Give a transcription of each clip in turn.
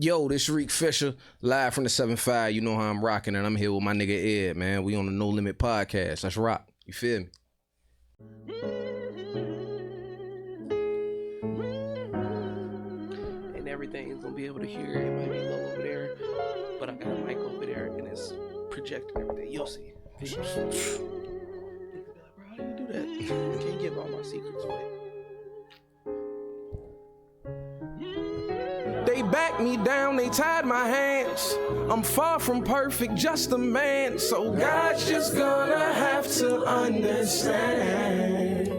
Yo, this Reek Fisher, live from the 7-5. You know how I'm rocking, and I'm here with my nigga Ed, man. We on the NoLimitPodcast. Let's rock. You feel me? And everything is gonna be able to hear. It might be low over there, but I got a mic over there, and it's projecting everything. You'll see. Bro, how do you do that? I can't give all my secrets away. They backed me down, they tied my hands. I'm far from perfect, just a man. So God's just gonna have to understand.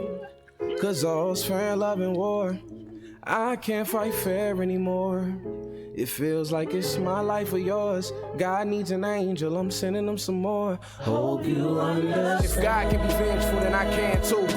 Cause all's fair in love and war. I can't fight fair anymore. It feels like it's my life or yours. God needs an angel, I'm sending him some more. Hope you understand. If God can be vengeful, then I can too.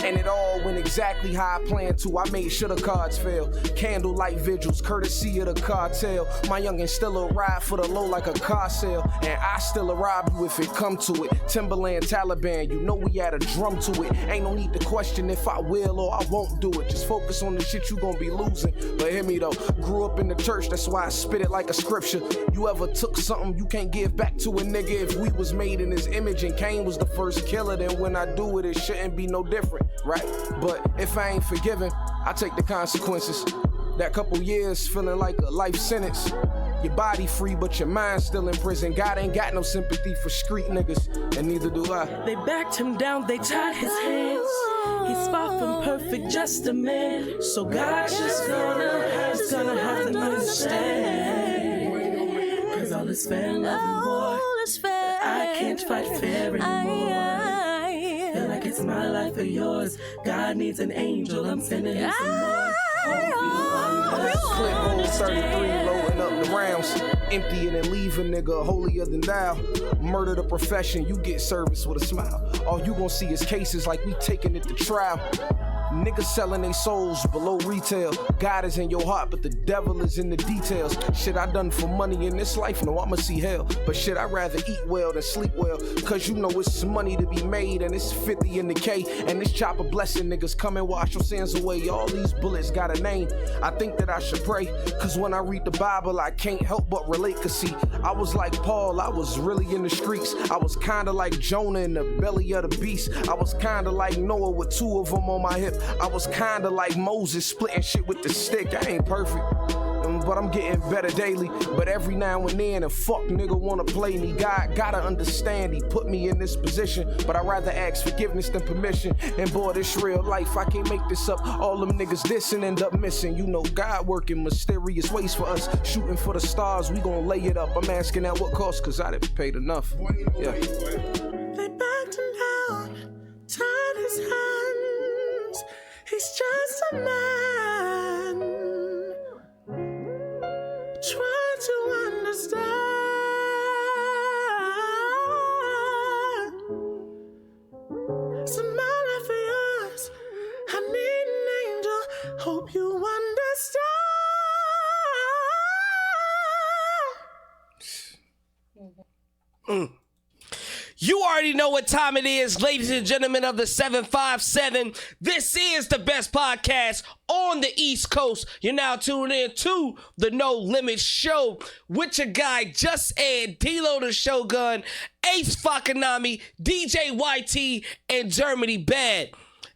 And it all went exactly how I planned to. I made sure the cards fell. Candlelight vigils, courtesy of the cartel. My youngin' still a ride for the low like a car sale. And I still a rob you if it come to it. Timberland, Taliban, you know we add a drum to it. Ain't no need to question if I will or I won't do it. Just focus on the shit you gon' be losing. But hear me though, grew up in the church, that's why I spit it like a scripture. You ever took something you can't give back to a nigga? If we was made in his image and Cain was the first killer, then when I do it, it shouldn't be no different. Right? But if I ain't forgiven, I take the consequences. That couple years feeling like a life sentence. Your body free, but your mind still in prison. God ain't got no sympathy for street niggas, and neither do I. They backed him down, they tied his hands. He's far from perfect, just a man. So God's just gonna have to understand. Cause all is fair in love and war. I can't fight fair anymore. Feel like it's my life or yours. God needs an angel, I'm sending him some more. Clip hole 33, loading up the rounds. Empty it and leave a nigga holier than thou. Murder the profession, you get service with a smile. All you gon' see is cases like we taking it to trial. Niggas selling their souls below retail. God is in your heart, but the devil is in the details. Shit I done for money in this life, no, I'ma see hell. But shit, I'd rather eat well than sleep well. Cause you know it's money to be made, and it's 50 in the K. And this chopper blessing niggas, come and wash your sins away. All these bullets got a name. I think that I should pray. Cause when I read the Bible, I can't help but relate. Cause see, I was like Paul, I was really in the streets. I was kinda like Jonah in the belly of the beast. I was kinda like Noah with two of them on my hip. I was kinda like Moses splitting shit with the stick. I ain't perfect, but I'm getting better daily. But every now and then a fuck nigga wanna play me. God gotta understand he put me in this position. But I'd rather ask forgiveness than permission. And boy, this real life, I can't make this up. All them niggas dissing end up missing. You know God working mysterious ways for us. Shooting for the stars, we gon' lay it up. I'm asking at what cost, cause I didn't paid enough. Yeah. They backed him down, tied his hands. He's just a man, trying to understand. It's a man for yours. I need an angel. Hope you understand. You already know what time it is, ladies and gentlemen of the 757. This is the best podcast on the East Coast. You're now tuned in to the No Limit Show with your guy, Just Ed, D-Lo the Shogun, Ace Fakanami, DJ YT, and Germany Bad.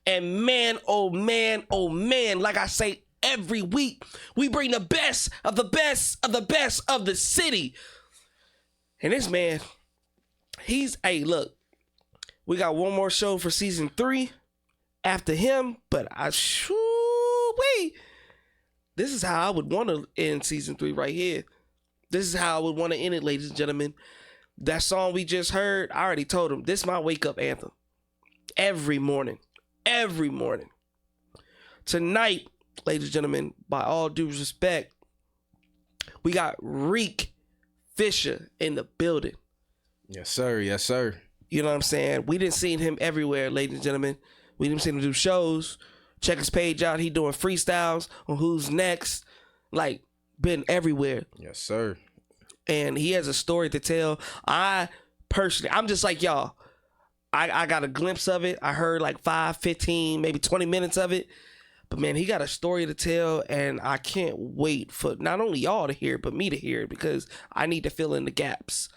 And man, oh man, like I say every week, we bring the best of the best of the best of the city. And this man... hey, look, we got one more show for season 3 after him, but this is how I would want to end season 3 right here. This is how I would want to end it, ladies and gentlemen. That song we just heard, I already told him, this is my wake-up anthem. Every morning. Tonight, ladies and gentlemen, by all due respect, we got Reek Fisher in the building. Yes, sir. Yes, sir. You know what I'm saying? We didn't see him everywhere, ladies and gentlemen. We didn't see him do shows. Check his page out. He doing freestyles on Who's Next. Like, been everywhere. Yes, sir. And he has a story to tell. I'm just like y'all. I got a glimpse of it. I heard like 5, 15, maybe 20 minutes of it. But man, he got a story to tell, and I can't wait for not only y'all to hear it, but me to hear it, because I need to fill in the gaps.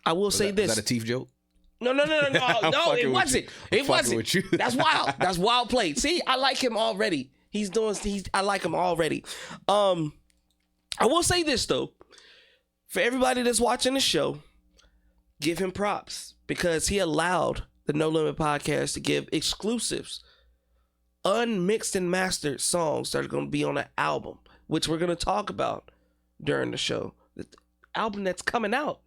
I will say this. Was that a teeth joke? No, it wasn't. It wasn't. With you. That's wild. That's wild play. See, I like him already. I like him already. I will say this though. For everybody that's watching the show, give him props, because he allowed the No Limit podcast to give exclusives, unmixed and mastered songs that are going to be on an album, which we're going to talk about during the show. The album that's coming out,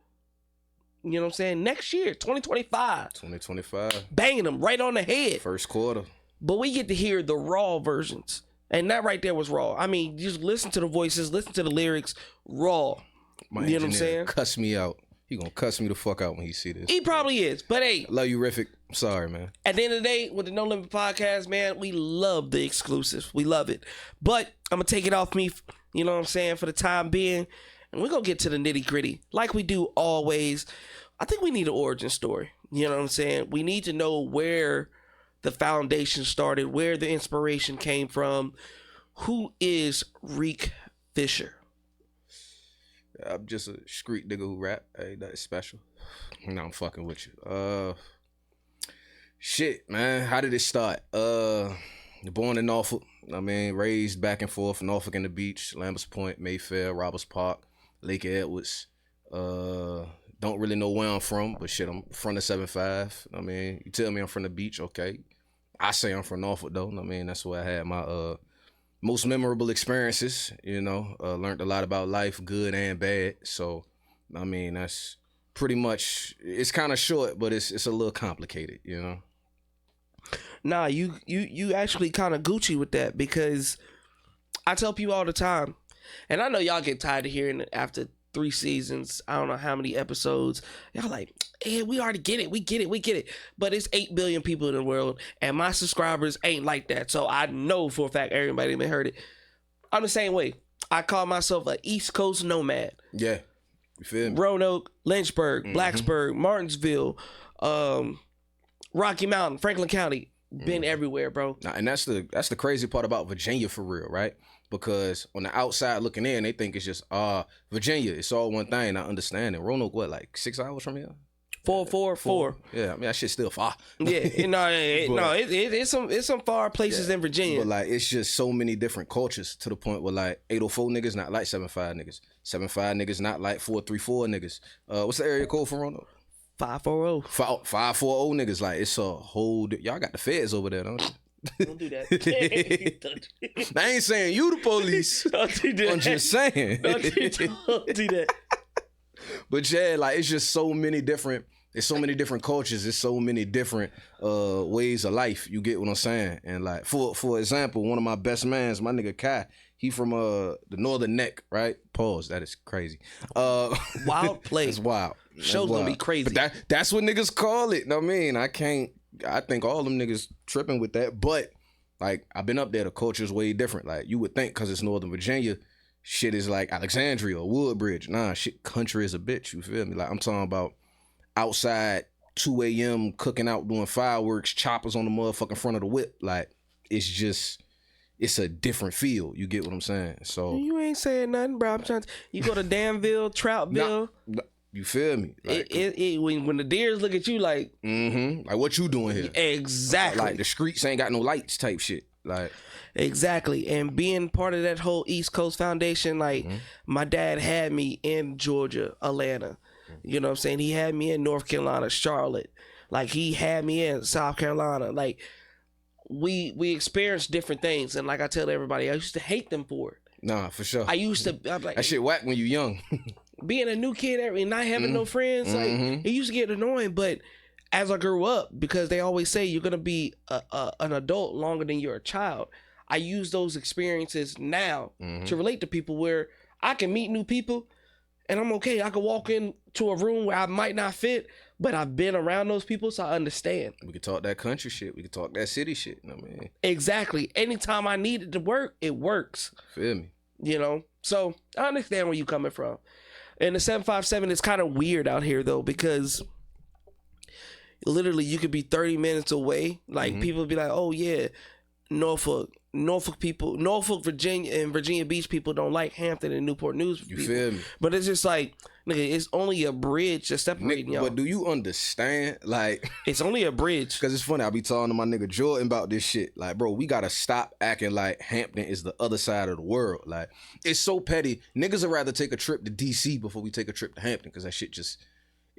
you know what I'm saying, next year, 2025. 2025. Banging them right on the head. First quarter. But we get to hear the raw versions. And that right there was raw. I mean, just listen to the voices, listen to the lyrics, raw. My you know what I'm saying? Cuss me out. He gonna cuss me the fuck out when he see this. He probably is. But hey, I love you, Riffic. I'm sorry, man. At the end of the day, with the No Limit podcast, man, we love the exclusives. We love it. But I'm gonna take it off me, you know what I'm saying, for the time being. And we're gonna get to the nitty gritty. Like we do always. I think we need an origin story. You know what I'm saying? We need to know where the foundation started, where the inspiration came from. Who is Reek Fisher? I'm just a street nigga who rap. Ain't nothing special. No, I'm fucking with you. Shit, man. How did it start? Born in Norfolk. I mean, raised back and forth, Norfolk and the beach, Lambert's Point, Mayfair, Roberts Park, Lake Edwards. Don't really know where I'm from, but shit, I'm from the 7-5. I mean, you tell me I'm from the beach, okay. I say I'm from Norfolk, though. I mean, that's where I had my most memorable experiences, you know. Learned a lot about life, good and bad. So, I mean, that's pretty much, it's kind of short, but it's a little complicated, you know. Nah, you actually kind of Gucci with that, because I tell people all the time, and I know y'all get tired of hearing it after 3 seasons, I don't know how many episodes, y'all like, hey, we already get it, we get it. But it's 8 billion people in the world, and my subscribers ain't like that. So I know for a fact everybody may heard it. I'm the same way. I call myself an East Coast nomad. Yeah, you feel me? Roanoke, Lynchburg, Blacksburg, Martinsville, Rocky Mountain, Franklin County. Been everywhere, bro. Nah, and that's the crazy part about Virginia for real, right? Because on the outside looking in, they think it's just Virginia. It's all one thing. I understand it. Roanoke, what, like 6 hours from here? 4. Yeah, I mean that shit's still far. Yeah, it's some far places in Virginia. But like, it's just so many different cultures to the point where like 804 niggas not like 75 niggas, 75 niggas not like 434 niggas. What's the area code for Roanoke? 540. 540 niggas. Like, it's a whole. Y'all got the feds over there, don't you? Don't do that. I ain't saying you the police. Don't do that. I'm just saying. Don't do that. But yeah, like, it's just so many different. There's so many different cultures. There's so many different ways of life. You get what I'm saying? And like, for example, one of my best mans, my nigga Kai, he from the Northern Neck, right? Pause. That is crazy. Wild place. It's wild. Show's gonna be crazy. But that's what niggas call it. I mean, I think all them niggas tripping with that. But like, I've been up there. The culture's way different. Like, you would think because it's Northern Virginia, shit is like Alexandria or Woodbridge. Nah, shit, country is a bitch. You feel me? Like, I'm talking about outside 2 a.m. cooking out, doing fireworks, choppers on the motherfucking front of the whip. Like, it's a different feel. You get what I'm saying? So you ain't saying nothing, bro. I'm trying to. You go to Danville, Troutville. You feel me? Like, when the deers look at you like, like, what you doing here? Exactly. Like, the streets ain't got no lights type shit. Like, exactly. And being part of that whole East Coast Foundation, like, my dad had me in Georgia, Atlanta. You know what I'm saying? He had me in North Carolina, Charlotte. Like, he had me in South Carolina. Like, we experienced different things. And like I tell everybody, I used to hate them for it. Nah, for sure. I'm like, that shit whack when you young. Being a new kid and not having no friends, like, it used to get annoying. But as I grew up, because they always say you're gonna be an adult longer than you're a child, I use those experiences now to relate to people, where I can meet new people and I'm okay. I can walk into a room where I might not fit, but I've been around those people, so I understand. We could talk that country shit. We could talk that city shit. I mean, exactly. Anytime I need it to work, it works. Feel me? You know? So I understand where you coming from. And the 757 is kind of weird out here, though, because literally you could be 30 minutes away. Like people be like, oh yeah, Norfolk people, Norfolk, Virginia, and Virginia Beach people don't like Hampton and Newport News. You feel me? But it's just like, nigga, it's only a bridge that's separating y'all. But do you understand? Like, it's only a bridge. Because it's funny, I be talking to my nigga Jordan about this shit. Like, bro, we gotta stop acting like Hampton is the other side of the world. Like, it's so petty. Niggas would rather take a trip to DC before we take a trip to Hampton, because that shit just,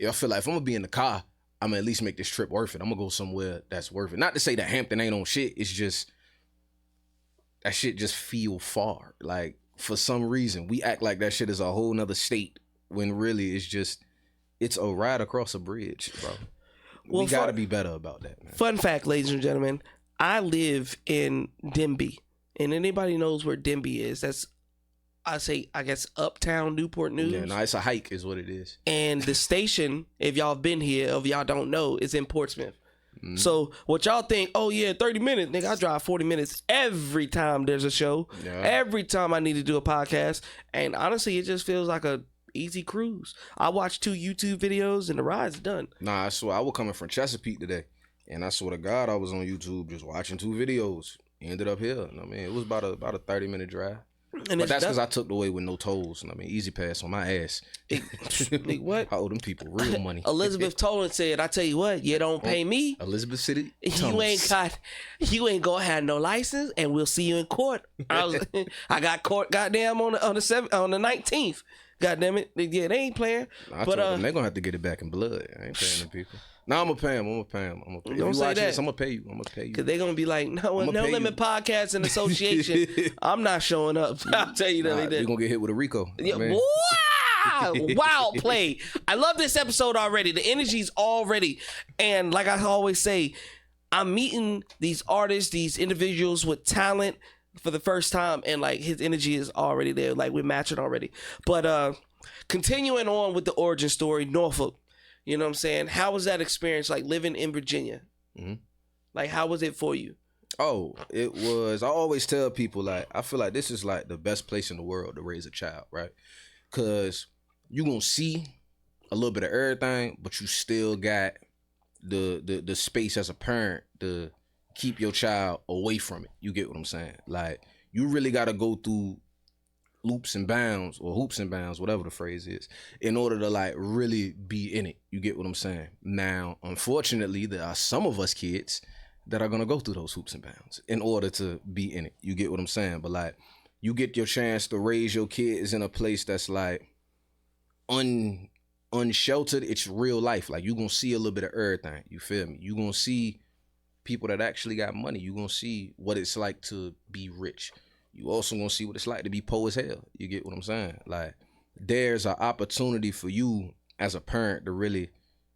I feel like if I'm gonna be in the car, I'm gonna at least make this trip worth it. I'm gonna go somewhere that's worth it. Not to say that Hampton ain't on shit. It's just, that shit just feel far. Like, for some reason, we act like that shit is a whole nother state when really it's a ride across a bridge, bro. We gotta be better about that, man. Fun fact, ladies and gentlemen, I live in Denby, and anybody knows where Denby is. That's, I guess, uptown Newport News. Yeah, no, it's a hike is what it is. And the station, if y'all been here, if y'all don't know, is in Portsmouth. So what y'all think, oh yeah, 30 minutes, nigga, I drive 40 minutes every time there's a show. Yeah. Every time I need to do a podcast. And honestly, it just feels like a easy cruise. I watched 2 YouTube videos and the ride's done. Nah, I swear, I was coming from Chesapeake today, and I swear to God, I was on YouTube just watching 2 videos. Ended up here. I mean, it was about a 30-minute drive. And but that's because I took the way with no tolls. I mean, easy pass on my ass. What? I owe them people real money. Elizabeth Tolan said, I tell you what, you don't pay me. Elizabeth City. You ain't gonna have no license, and we'll see you in court. I got court goddamn on the 19th. Goddamn it. Yeah, they ain't playing. I told them they're gonna have to get it back in blood. I ain't paying them people. No, I'm gonna pay them. If don't you say watch that. This, I'm gonna pay you. Because they're gonna be like, No Limit Podcast and Association. I'm not showing up. I'll tell you that they did. You're gonna get hit with a Rico. Yeah, wow! Wild play. I love this episode already. The energy's already. And like I always say, I'm meeting these artists, these individuals with talent for the first time, and like his energy is already there. Like we're matching already. But continuing on with the origin story, Norfolk. You know what I'm saying? How was that experience, like living in Virginia? Like, how was it for you? Oh, it was. I always tell people, like, I feel like this is like the best place in the world to raise a child, right? Because you're going to see a little bit of everything, but you still got the space as a parent to keep your child away from it. You get what I'm saying? Like, you really got to go through loops and bounds, or hoops and bounds, whatever the phrase is, in order to like really be in it. You get what I'm saying? Now, unfortunately, there are some of us kids that are gonna go through those hoops and bounds in order to be in it. You get what I'm saying? But like, you get your chance to raise your kids in a place that's like unsheltered. It's real life. Like, you gonna see a little bit of everything. You feel me? You gonna see people that actually got money. You gonna see what it's like to be rich. You also gonna see what it's like to be poor as hell. You get what I'm saying? Like, there's an opportunity for you as a parent to really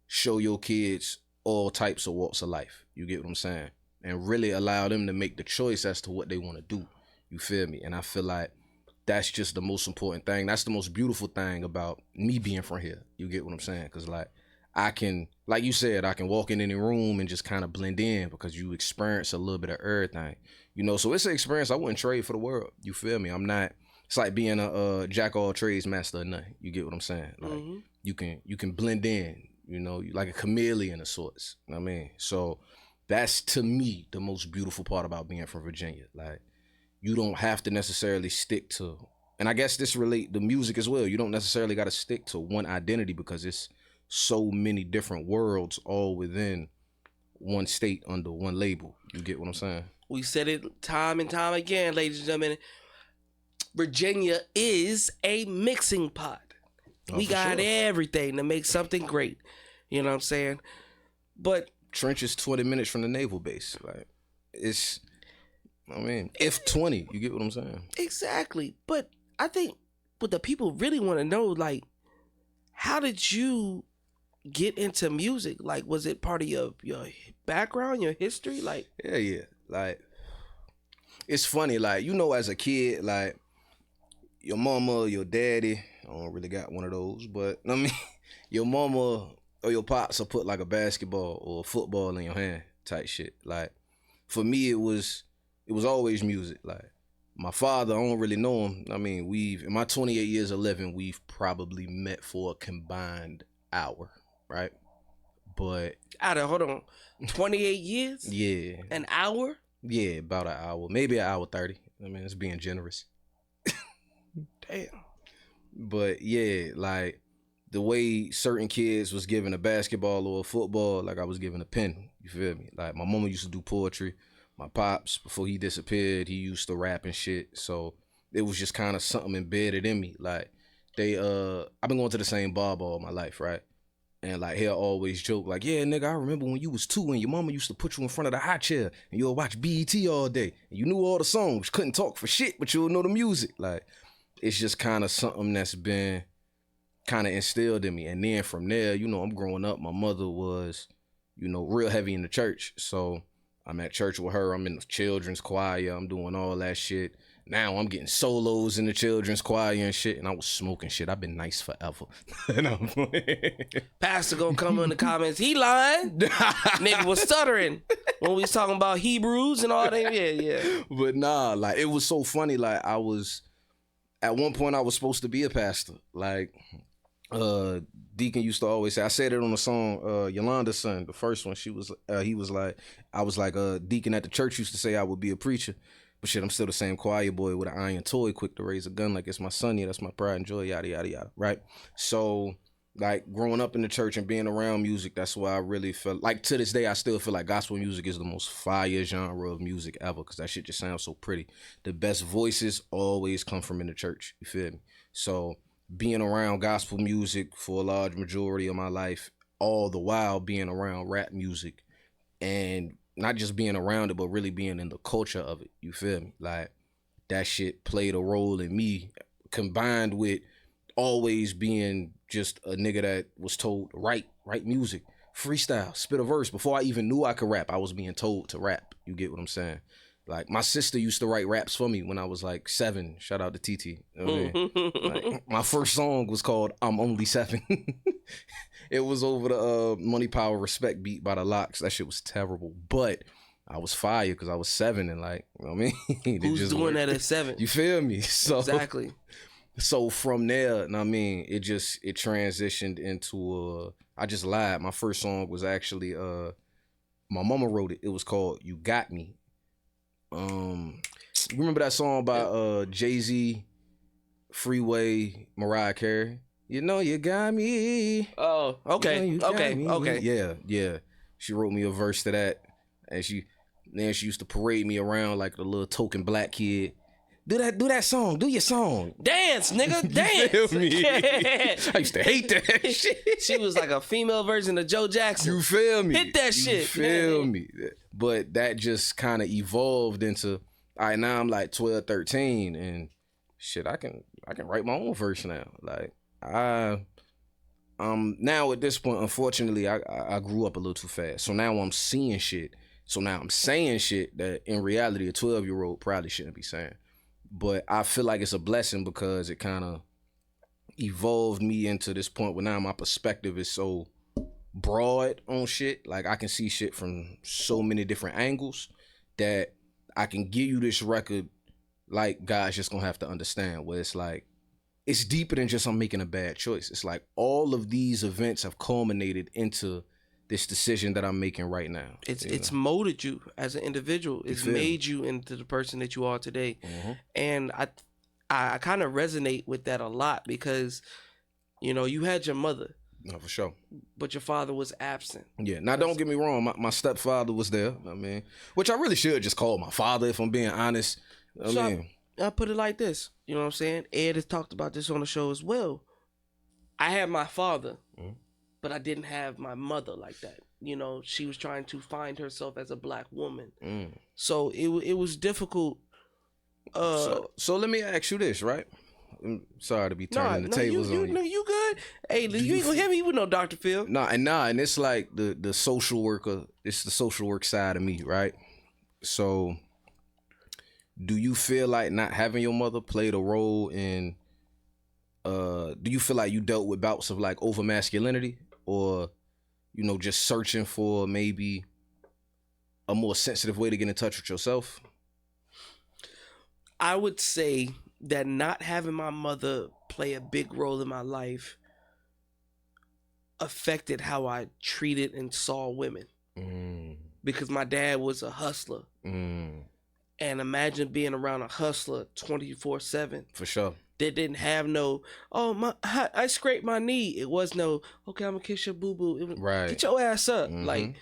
show your kids all types of walks of life. You get what I'm saying? And really allow them to make the choice as to what they want to do. You feel me? And I feel like that's just the most important thing. That's the most beautiful thing about me being from here. You get what I'm saying? Because like, I can, like you said, I can walk in any room and just kind of blend in because you experience a little bit of everything. You know, so it's an experience I wouldn't trade for the world. You feel me? I'm not, it's like being a jack all trades master or nothing. You get what I'm saying? Like, you can blend in, you know, like a chameleon of sorts. You know what I mean? So that's, to me, the most beautiful part about being from Virginia. Like, you don't have to necessarily stick to, and I guess this relate to music as well. You don't necessarily got to stick to one identity because it's so many different worlds all within one state under one label. You get what I'm saying? We said it time and time again, ladies and gentlemen. Virginia is a mixing pot. We got everything to make something great. You know what I'm saying? But Trench is 20 minutes from the naval base. Like, it's, I mean, if 20, you get what I'm saying? Exactly. But I think what the people really want to know, like, how did you get into music? Like, was it part of your background, your history? Like, yeah. Like, it's funny, like, you know, as a kid, like, your mama, your daddy, I don't really got one of those, but I mean, your mama or your pops will put like a basketball or a football in your hand type shit. Like, for me, it was always music. Like, my father, I don't really know him. I mean, in my 28 years of living, we've probably met for a combined hour, right? But Hold on, 28 years? yeah, An hour? yeah, about an hour, maybe an hour 30. I mean, it's being generous. Damn. But yeah, like the way certain kids was given a basketball or a football, like I was given a pen. You feel me? Like my mama used to do poetry. My pops, before he disappeared, he used to rap and shit. So it was just kind of something embedded in me. Like I've been going to the same bar all my life, right? And like he'll always joke like, yeah, nigga, I remember when you was 2 and your mama used to put you in front of the high chair and you'll watch BET all day. And you knew all the songs, couldn't talk for shit, but you'll know the music. Like it's just kind of something that's been kind of instilled in me. And then from there, you know, I'm growing up. My mother was, you know, real heavy in the church. So I'm at church with her. I'm in the children's choir. I'm doing all that shit. Now I'm getting solos in the children's choir and shit. And I was smoking shit. I've been nice forever. Pastor gonna come in the comments. He lying. Nigga was stuttering when we was talking about Hebrews and all that. Yeah. But nah, like it was so funny. Like at one point I was supposed to be a pastor. Like Deacon used to always say, I said it on the song Yolanda's son, the first one. He was like, I was like, Deacon at the church used to say I would be a preacher. But shit, I'm still the same choir boy with an iron toy, quick to raise a gun like it's my son. Yeah, that's my pride and joy, yada, yada, yada, right? So, like, growing up in the church and being around music, that's why I really felt, like, to this day, I still feel like gospel music is the most fire genre of music ever, because that shit just sounds so pretty. The best voices always come from in the church, you feel me? So, being around gospel music for a large majority of my life, all the while being around rap music, and not just being around it, but really being in the culture of it. You feel me? Like that shit played a role in me, combined with always being just a nigga that was told write music, freestyle, spit a verse. Before I even knew I could rap, I was being told to rap. You get what I'm saying? Like my sister used to write raps for me when I was like 7. Shout out to TT. You know what I mean? Like, my first song was called "I'm Only 7." It was over the Money Power Respect beat by the Locks. That shit was terrible, but I was fire because I was 7 and like, you know what I mean? Who's just doing worked. that at 7? You feel me? So Exactly. So from there, I mean, it transitioned into I just lied. My first song was actually my mama wrote it. It was called "You Got Me." You remember that song by Jay-Z, Freeway, Mariah Carey? You know you got me. Oh, okay, You know you got me. okay. Yeah. She wrote me a verse to that, and she used to parade me around like the little token black kid. Do that song. Do your song. Dance, nigga, dance. You feel me? I used to hate that shit. She was like a female version of Joe Jackson. You feel me? Hit that shit. You feel me? But that just kind of evolved into, all right, now I'm like 12, 13, and shit, I can write my own verse now. Like now at this point, unfortunately, I grew up a little too fast. So now I'm seeing shit. So now I'm saying shit that in reality a 12-year-old probably shouldn't be saying. But I feel like it's a blessing because it kind of evolved me into this point where now my perspective is so broad on shit. Like I can see shit from so many different angles that I can give you this record like God's just gonna have to understand, where it's like it's deeper than just I'm making a bad choice. It's like all of these events have culminated into this decision that I'm making right now. It's molded you as an individual. It's made you into the person that you are today. Mm-hmm. And I kind of resonate with that a lot because, you know, you had your mother. No, for sure. But your father was absent. Yeah. Now, don't get me wrong. My stepfather was there. I mean, which I really should just call my father if I'm being honest. I put it like this. You know what I'm saying? Ed has talked about this on the show as well. I had my father. Mm-hmm. But I didn't have my mother like that. You know, she was trying to find herself as a black woman. Mm. So it was difficult. So let me ask you this, right? I'm sorry to be turning the tables on you. No, you good. Hey, you ain't gonna hit me with no Dr. Phil. And it's like the social worker. It's the social work side of me, right? So do you feel like not having your mother played a role in... do you feel like you dealt with bouts of like over masculinity? Or, you know, just searching for maybe a more sensitive way to get in touch with yourself? I would say that not having my mother play a big role in my life affected how I treated and saw women. Because my dad was a hustler. And imagine being around a hustler 24/7. For sure. That didn't have no, I scraped my knee. It was no, okay, I'm gonna kiss your boo-boo. Right. Get your ass up. Like,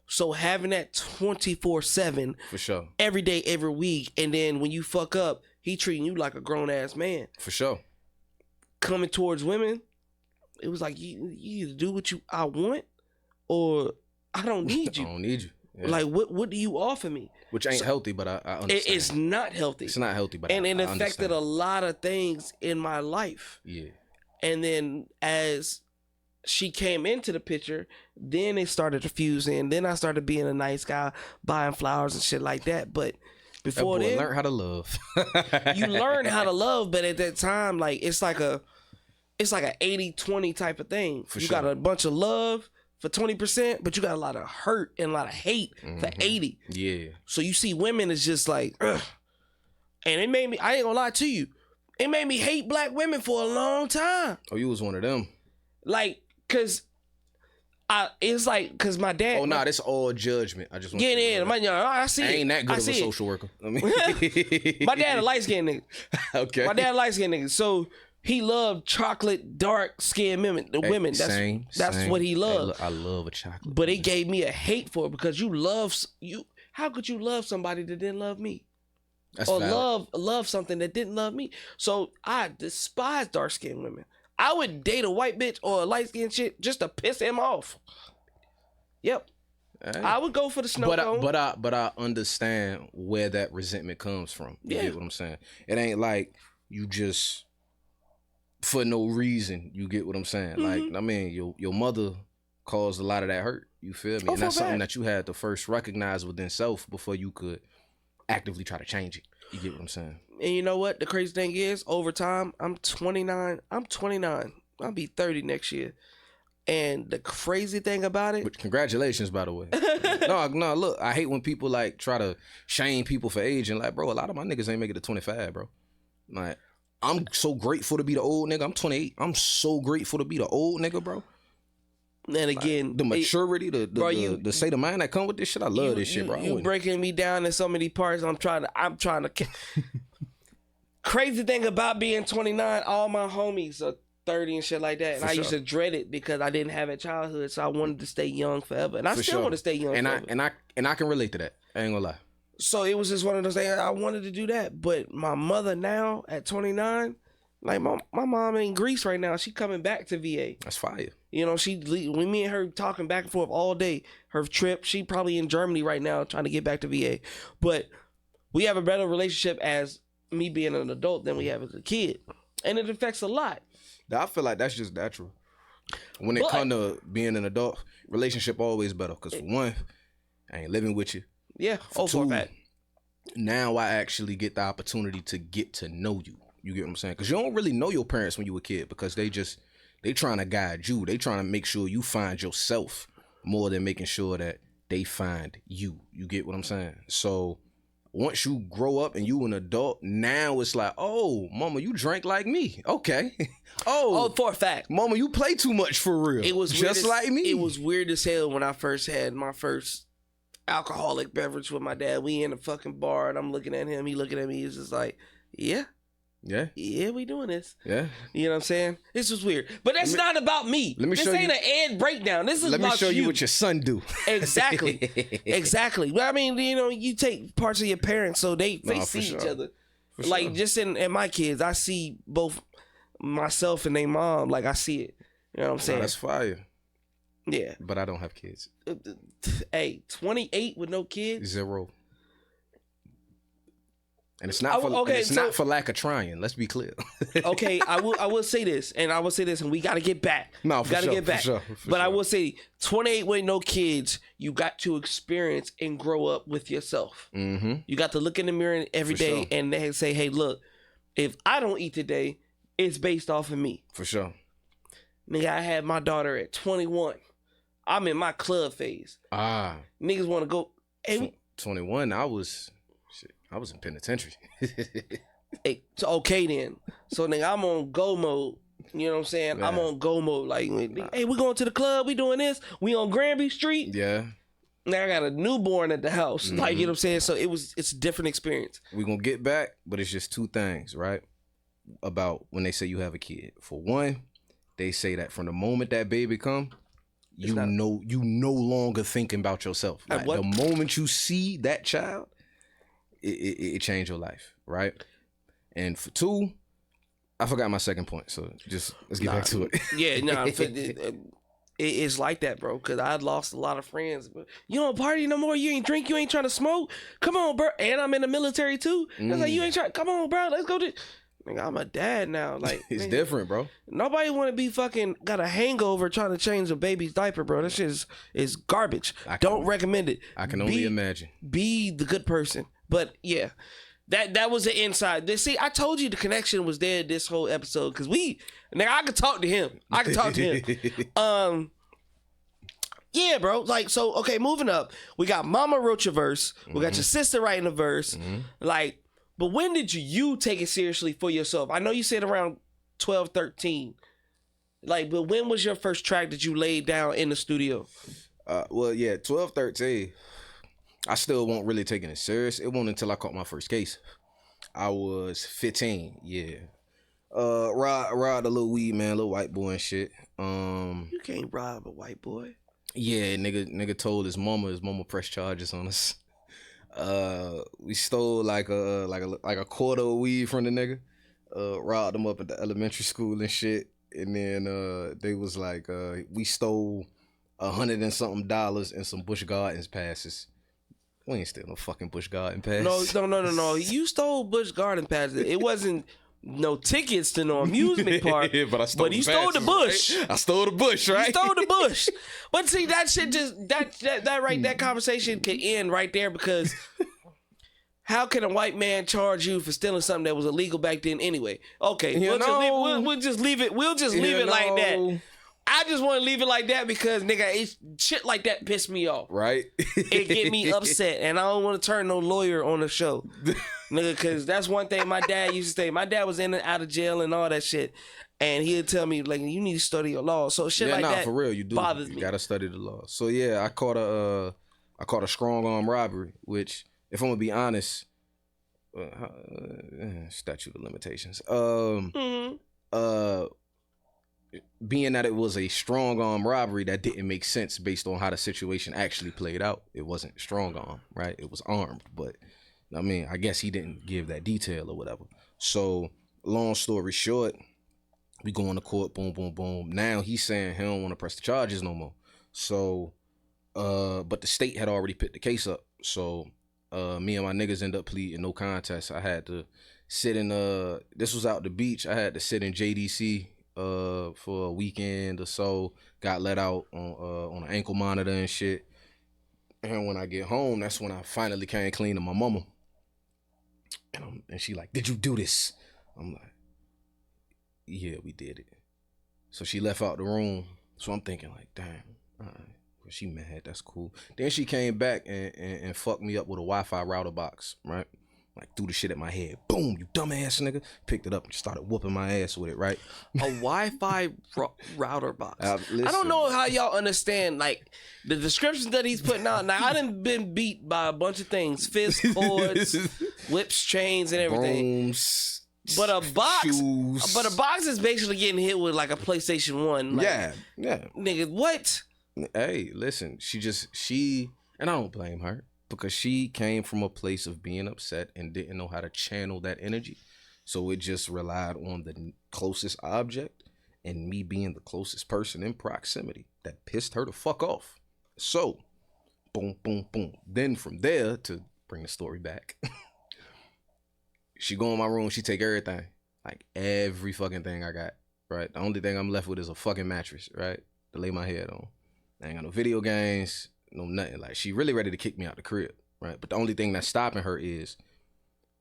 so having that 24/7. For sure. Every day, every week. And then when you fuck up, he treating you like a grown-ass man. For sure. Coming towards women, it was like, you either do what I want or I don't need you. I don't need you. Yeah. Like, what do you offer me? Which ain't healthy, but I understand. It's not healthy. It's not healthy, but it affected a lot of things in my life. Yeah. And then as she came into the picture, then it started to fuse in. Then I started being a nice guy, buying flowers and shit like that. But before then, learn how to love. You learn how to love, but at that time, like it's like a 80-20 type of thing. For you sure. got a bunch of love for 20%, but you got a lot of hurt and a lot of hate for 80. Yeah. So you see women is just like, ugh. And it made me, I ain't gonna lie to you, it made me hate black women for a long time. Oh, you was one of them? Like, cause it's like, cause my dad. Oh, nah, that's all judgment. I just want get in. I see it. I ain't that good of a it. social worker. I mean, my dad a light-skinned nigga. Okay. My dad a light-skinned nigga. So he loved chocolate, dark-skinned women. That's what he loved. Hey, I love a chocolate. But it gave me a hate for it because how could you love somebody that didn't love me? That's or valid. love something that didn't love me. So I despise dark-skinned women. I would date a white bitch or a light-skinned shit just to piss him off. Yep. Hey. I would go for the snow cone. But I understand where that resentment comes from. You get what I'm saying? It ain't like you just for no reason. You get what I'm saying? Like, I mean, your mother caused a lot of that hurt. You feel me? And that's something that you had to first recognize within self before you could actively try to change it. You get what I'm saying? And you know what? The crazy thing is, over time, I'm 29. I'll be 30 next year. And the crazy thing about it... Which, congratulations, by the way. No, look, I hate when people, like, try to shame people for aging. Like, bro, a lot of my niggas ain't make it to 25, bro. Like, I'm so grateful to be the old nigga. I'm 28. I'm so grateful to be the old nigga, bro. And again... Like, the maturity, the state of mind that come with this shit, I love this shit, bro. You breaking me down in so many parts. I'm trying to... Crazy thing about being 29, all my homies are 30 and shit like that. And I used to dread it because I didn't have a childhood, so I wanted to stay young forever. And I still want to stay young forever. And I can relate to that. I ain't gonna lie. So it was just one of those things. I wanted to do that. But my mother now, at 29, like my mom in Greece right now, she coming back to VA. That's fire. You know, when me and her talking back and forth all day, her trip, she probably in Germany right now trying to get back to VA. But we have a better relationship as me being an adult than we have as a kid. And it affects a lot. I feel like that's just natural. When it comes to being an adult, relationship always better. Because for one, I ain't living with you. Yeah. For a fact. Now I actually get the opportunity to get to know you. You get what I'm saying? Because you don't really know your parents when you were a kid because they trying to guide you. They trying to make sure you find yourself more than making sure that they find you. You get what I'm saying? So once you grow up and you an adult, now it's like, oh, mama, you drank like me. Okay. Oh, for a fact. Mama, you play too much for real. It was just like me. It was weird as hell when I first had my first alcoholic beverage with my dad. We in a fucking bar and I'm looking at him. He looking at me. He's just like, yeah, we doing this. Yeah. You know what I'm saying? This was weird. But that's not about me. This ain't an Ed breakdown. This is about you. Let me show you what your son do. Exactly. Exactly. But I mean, you know, you take parts of your parents so they see each other. Like just in my kids, I see both myself and their mom. Like I see it. You know what I'm saying? That's fire. Yeah. But I don't have kids. Hey, 28 with no kids? 0. And it's not not for lack of trying. Let's be clear. Okay, I will say this, and we got to get back. No, for sure, get back. For sure. I will say, 28 with no kids, you got to experience and grow up with yourself. Mm-hmm. You got to look in the mirror every day and they say, hey, look, if I don't eat today, it's based off of me. For sure. Nigga, I had my daughter at 21. I'm in my club phase. Niggas want to go. Hey, 21, I was in penitentiary. Hey, so okay then. So nigga, I'm on go mode. You know what I'm saying? Yeah. I'm on go mode. Like, hey, we going to the club. We doing this. We on Granby Street. Yeah. Now I got a newborn at the house. Like, you know what I'm saying? So it's a different experience. We're going to get back, but it's just two things, right? About when they say you have a kid. For one, they say that from the moment that baby come, you no longer thinking about yourself. Like, the moment you see that child, it changed your life, right? And for two, I forgot my second point, so just let's get back to it. Yeah, it's like that, bro, because I lost a lot of friends. But you don't party no more, you ain't drink, you ain't trying to smoke. Come on, bro. And I'm in the military too. It's like, you ain't trying, come on, bro, let's go to... Nigga, I'm a dad now. Like, it's man, different, bro. Nobody want to be fucking got a hangover trying to change a baby's diaper, bro. That shit is garbage. Don't recommend it. I can only imagine. Be the good person. But yeah, that was the inside. See, I told you the connection was there this whole episode because nigga, I could talk to him. Yeah, bro. Like, so okay, moving up, we got Mama wrote your verse. We got your sister writing a verse. Like. But when did you take it seriously for yourself? I know you said around 12, 13. Like, but when was your first track that you laid down in the studio? Well, yeah, 12, 13. I still won't really taking it serious. It wasn't until I caught my first case. I was 15, yeah. Robbed a little weed, man, little white boy and shit. You can't rob a white boy. Yeah, nigga told his mama pressed charges on us. We stole like a quarter of weed from the nigga, robbed him up at the elementary school and shit, and then they was like, we stole $100 and something and some Busch Gardens passes. We ain't steal no fucking Busch Garden passes. No. You stole Busch Garden passes. It wasn't no tickets to no amusement park. but you stole the bush. Right? I stole the bush, right? You stole the bush. But see, that shit just that conversation can end right there because how can a white man charge you for stealing something that was illegal back then anyway? Okay, we'll just leave it. We'll just leave it like that. I just want to leave it like that because, nigga, shit like that piss me off. Right? It get me upset, and I don't want to turn no lawyer on the show. Nigga, because that's one thing my dad used to say. My dad was in and out of jail and all that shit. And he'd tell me, like, you need to study your law. So shit that for real, you do. Bothers me. You gotta study the law. So yeah, I caught a strong arm robbery, which, if I'm gonna be honest, statute of limitations. Being that it was a strong arm robbery, that didn't make sense based on how the situation actually played out. It wasn't strong arm, right? It was armed, but I mean, I guess he didn't give that detail or whatever. So, long story short, we go into court, boom, boom, boom. Now he's saying he don't want to press the charges no more. So, but the state had already picked the case up. So, me and my niggas end up pleading no contest. I had to sit in, this was out the beach. I had to sit in JDC for a weekend or so. Got let out on an ankle monitor and shit. And when I get home, that's when I finally came clean to my mama. And she like, did you do this? I'm like, yeah, we did it. So she left out the room. So I'm thinking like, damn, all right. Well, she mad, that's cool. Then she came back and fucked me up with a Wi-Fi router box, right? Like, threw the shit at my head. Boom, you dumbass nigga. Picked it up and started whooping my ass with it, right? A Wi-Fi router box. Listen, I don't know how y'all understand, like, the descriptions that he's putting out. Now, I done been beat by a bunch of things. Fist cords, whips, chains, and everything. Brooms, but a box, shoes. But a box is basically getting hit with, like, a PlayStation 1. Like, yeah. Nigga, what? Hey, listen, she, and I don't blame her. Because she came from a place of being upset and didn't know how to channel that energy. So it just relied on the closest object and me being the closest person in proximity that pissed her the fuck off. So, boom, boom, boom. Then from there, to bring the story back, she go in my room, she take everything. Like every fucking thing I got, right? The only thing I'm left with is a fucking mattress, right? To lay my head on. I ain't got no video games. No, nothing. Like, she really ready to kick me out the crib, right? But the only thing that's stopping her is,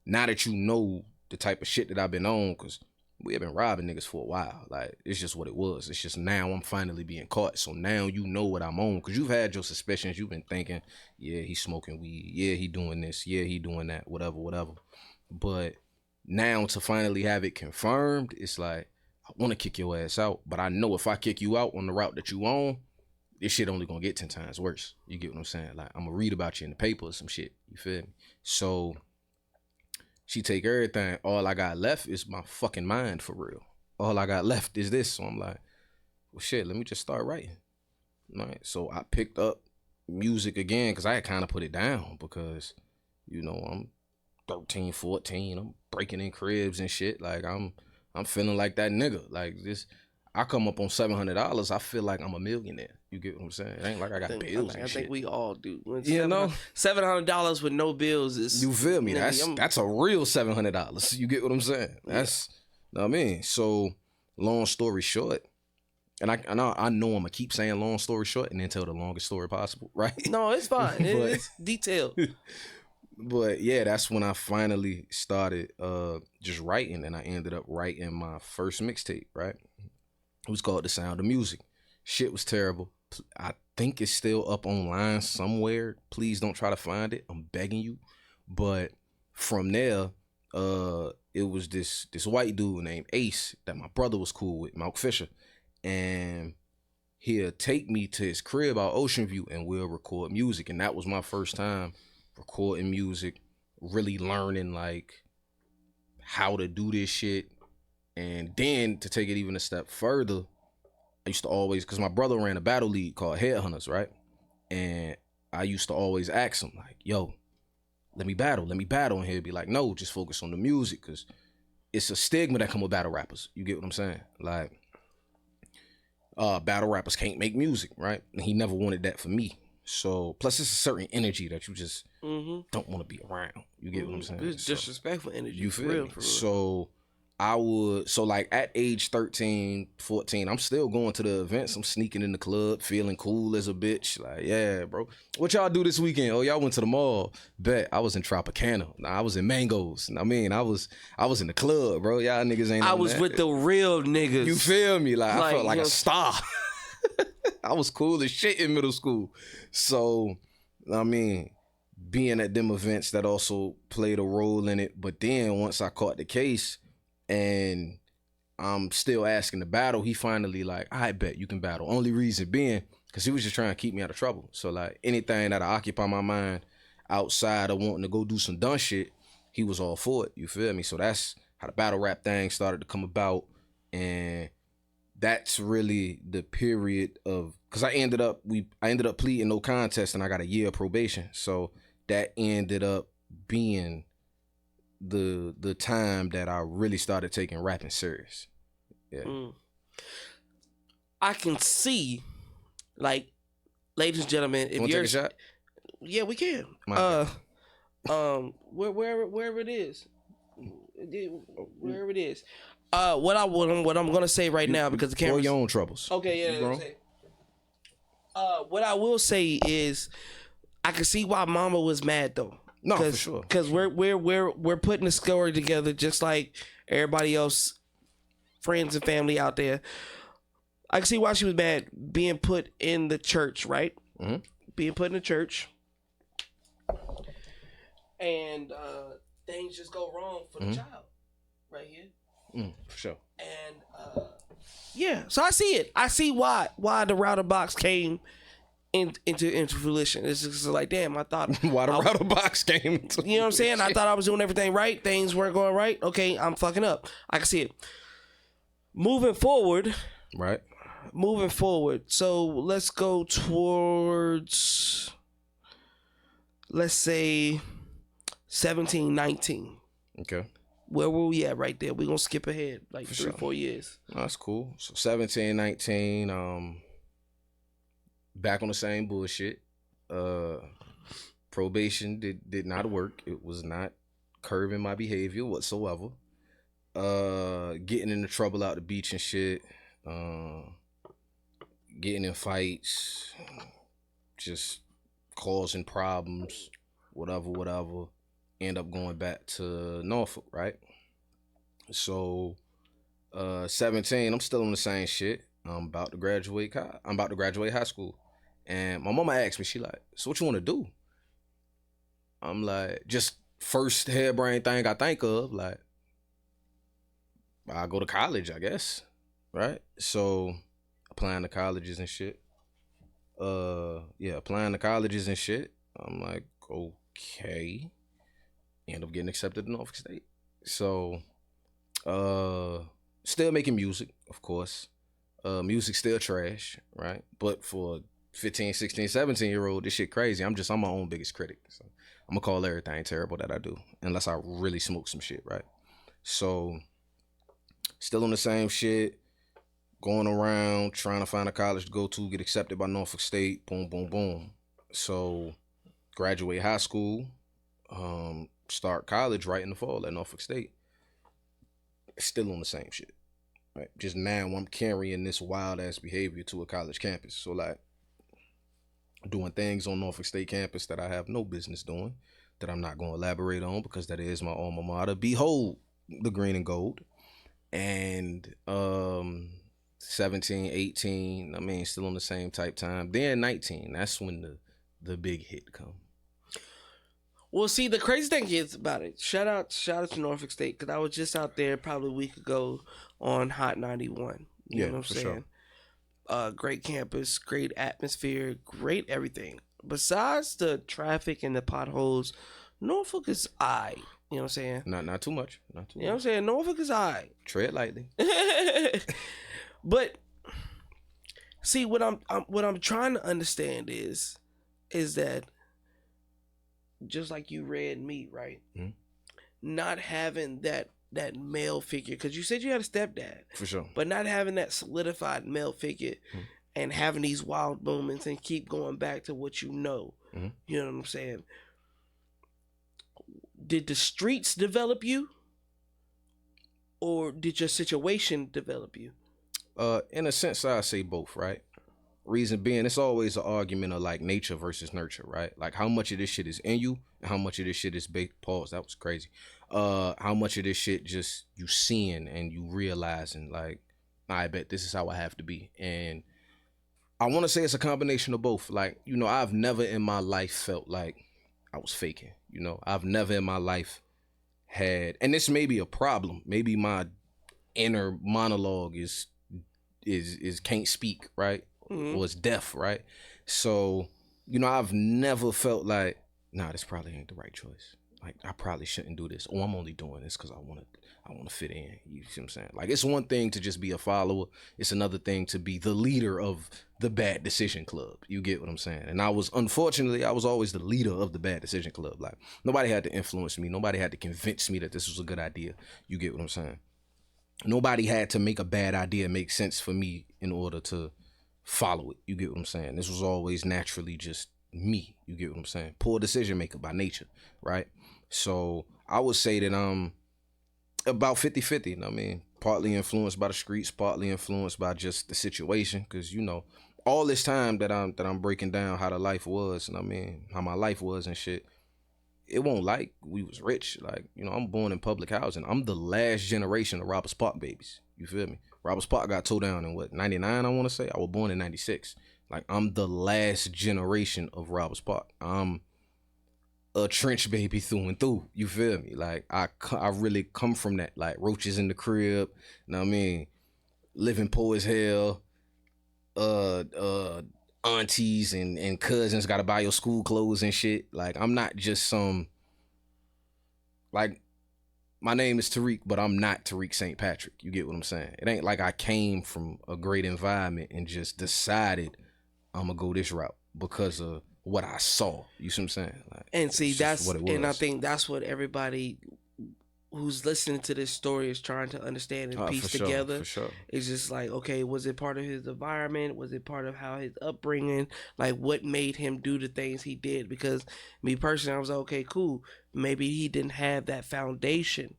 now that you know the type of shit that I've been on, because we have been robbing niggas for a while. Like, it's just what it was. It's just now I'm finally being caught. So now you know what I'm on, because you've had your suspicions. You've been thinking, yeah, he's smoking weed. Yeah, he doing this. Yeah, he doing that. Whatever. But now to finally have it confirmed, it's like, I want to kick your ass out, but I know if I kick you out on the route that you on, this shit only gonna get 10 times worse. You get what I'm saying? Like, I'm gonna read about you in the paper or some shit. You feel me? So she take everything. All I got left is my fucking mind, for real. All I got left is this. So I'm like, well, shit, let me just start writing. All right. So I picked up music again because I had kind of put it down because, you know, I'm 13, 14. I'm breaking in cribs and shit. Like, I'm feeling like that nigga. Like, this, I come up on $700, I feel like I'm a millionaire. You get what I'm saying? It ain't like I got bills and shit. I think we all do. You know? $700 with no bills is... You feel me? That's a real $700. You get what I'm saying? That's, you know what I mean? So, long story short, and I know I'm gonna keep saying long story short and then tell the longest story possible, right? No, it's fine. It's detailed. But yeah, that's when I finally started just writing, and I ended up writing my first mixtape, right? It was called The Sound of Music. Shit was terrible. I think it's still up online somewhere. Please don't try to find it. I'm begging you. But from there, it was this white dude named Ace that my brother was cool with, Malk Fisher. And he'll take me to his crib out Ocean View and we'll record music. And that was my first time recording music, really learning like how to do this shit. And then to take it even a step further, I used to always, because my brother ran a battle league called Headhunters, right? And I used to always ask him, like, yo, let me battle. And he'd be like, no, just focus on the music, because it's a stigma that come with battle rappers. You get what I'm saying? Like, battle rappers can't make music, right? And he never wanted that for me. So, plus it's a certain energy that you just don't want to be around. You get what I'm saying? It's disrespectful energy. You feel me? For real. So like at age 13, 14, I'm still going to the events. I'm sneaking in the club, feeling cool as a bitch. Like, yeah, bro. What y'all do this weekend? Oh, y'all went to the mall. Bet. I was in Tropicana. I was in Mangoes. I mean, I was in the club, bro. Y'all niggas ain't. I was that. With the real niggas. You feel me? Like I felt like a star. I was cool as shit in middle school. So, I mean, being at them events, that also played a role in it. But then once I caught the case and I'm still asking to battle, he finally like, I bet you can battle. Only reason being, because he was just trying to keep me out of trouble. So like anything that I occupy my mind outside of wanting to go do some dumb shit, he was all for it. You feel me? So that's how the battle rap thing started to come about. And that's really the period of, because I ended up pleading no contest and I got a year of probation. So that ended up being the time that I really started taking rapping serious. Yeah. I can see, like, ladies and gentlemen, if you're, take a shot? Yeah, we can. Wherever it is, wherever it is. What I'm gonna say right now, because the camera. For your own troubles. Okay, yeah. What I will say is, I can see why Mama was mad though. No, for sure. Because we're putting a story together just like everybody else, friends and family out there. I can see why she was mad being put in the church, right? Mm-hmm. Being put in the church, and things just go wrong for the child, right here. For sure. And yeah, so I see it. I see why the router box came into fruition. It's just like, damn, I thought why the router box came into you know what I'm saying? I thought I was doing everything right. Things weren't going right. Okay, I'm fucking up. I can see it. Moving forward. Right. So let's go towards, let's say 17, 19. Okay. Where were we at right there? We're going to skip ahead like 3-4 years. That's cool. So 17, 19, back on the same bullshit. Probation did not work. It was not curbing my behavior whatsoever. Getting into trouble out the beach and shit. Getting in fights. Just causing problems. Whatever. End up going back to Norfolk, right? So 17, I'm still on the same shit. I'm about to graduate high school. And my mama asked me, she like, so what you want to do? I'm like, just first harebrained thing I think of, like, I go to college, I guess. right? So applying to colleges and shit. Applying to colleges and shit. I'm like, okay. End up getting accepted to Norfolk State. So, still making music, of course. Music still trash, right? But for 15, 16, 17-year-old, this shit crazy. I'm my own biggest critic. So I'm gonna call everything terrible that I do, unless I really smoke some shit, right? So, still on the same shit, going around trying to find a college to go to, get accepted by Norfolk State, boom, boom, boom. So, graduate high school, start college right in the fall at Norfolk State. Still on the same shit, right? Just now I'm carrying this wild ass behavior to a college campus. So like doing things on Norfolk State campus that I have no business doing, that I'm not going to elaborate on because that is my alma mater. Behold the green and gold. And 17, 18, I mean, still on the same type time. Then 19, that's when the big hit come. Well, see, the crazy thing is about it. Shout out to Norfolk State, because I was just out there probably a week ago on Hot 91. You know what I'm saying? Sure. Great campus, great atmosphere, great everything. Besides the traffic and the potholes, Norfolk is aight. You know what I'm saying? Not too much. You know what I'm saying? Norfolk is aight. Tread lightly. But see, what I'm trying to understand is that, just like you read me, right? Mm-hmm. Not having that male figure, because you said you had a stepdad. For sure. But not having that solidified male figure, mm-hmm. and having these wild moments and keep going back to what you know. Mm-hmm. You know what I'm saying? Did the streets develop you? Or did your situation develop you? In a sense, I say both, right? Reason being, it's always an argument of like nature versus nurture, right? Like how much of this shit is in you and how much of this shit is pause. That was crazy. How much of this shit just you seeing and you realizing like, I bet this is how I have to be. And I want to say it's a combination of both. Like, you know, I've never in my life felt like I was faking. You know, I've never in my life had, and this may be a problem. Maybe my inner monologue is can't speak, right? Mm-hmm. Or it's deaf, right? So, you know, I've never felt like, nah, this probably ain't the right choice. Like, I probably shouldn't do this. Or I'm only doing this because I want to fit in. You see what I'm saying? Like, it's one thing to just be a follower. It's another thing to be the leader of the Bad Decision Club. You get what I'm saying? And I was always the leader of the Bad Decision Club. Like, nobody had to influence me. Nobody had to convince me that this was a good idea. You get what I'm saying? Nobody had to make a bad idea make sense for me in order to follow it. You get what I'm saying? This was always naturally just me. You get what I'm saying? Poor decision maker by nature, right? So I would say that I'm about 50-50. You know what I mean? Partly influenced by the streets, partly influenced by just the situation. Because, you know, all this time that I'm breaking down how the life was, and I mean, how my life was and shit, it won't like we was rich. Like, you know, I'm born in public housing. I'm the last generation of Roberts Park babies. You feel me? Roberts Park got towed down in what, 99, I want to say? I was born in 96. Like, I'm the last generation of Roberts Park. I'm a trench baby through and through. You feel me? Like, I really come from that. Like, roaches in the crib. You know what I mean? Living poor as hell. Aunties and cousins gotta buy your school clothes and shit. Like, I'm not just some, like, my name is Tariq, but I'm not Tariq St. Patrick. You get what I'm saying? It ain't like I came from a great environment and just decided I'm gonna go this route because of what I saw. You see what I'm saying? Like, and see, that's what it was. And I think that's what everybody who's listening to this story is trying to understand and piece together. For sure. It's just like, okay, was it part of his environment? Was it part of how his upbringing? Like, what made him do the things he did? Because me personally, I was like, okay, cool. Maybe he didn't have that foundation,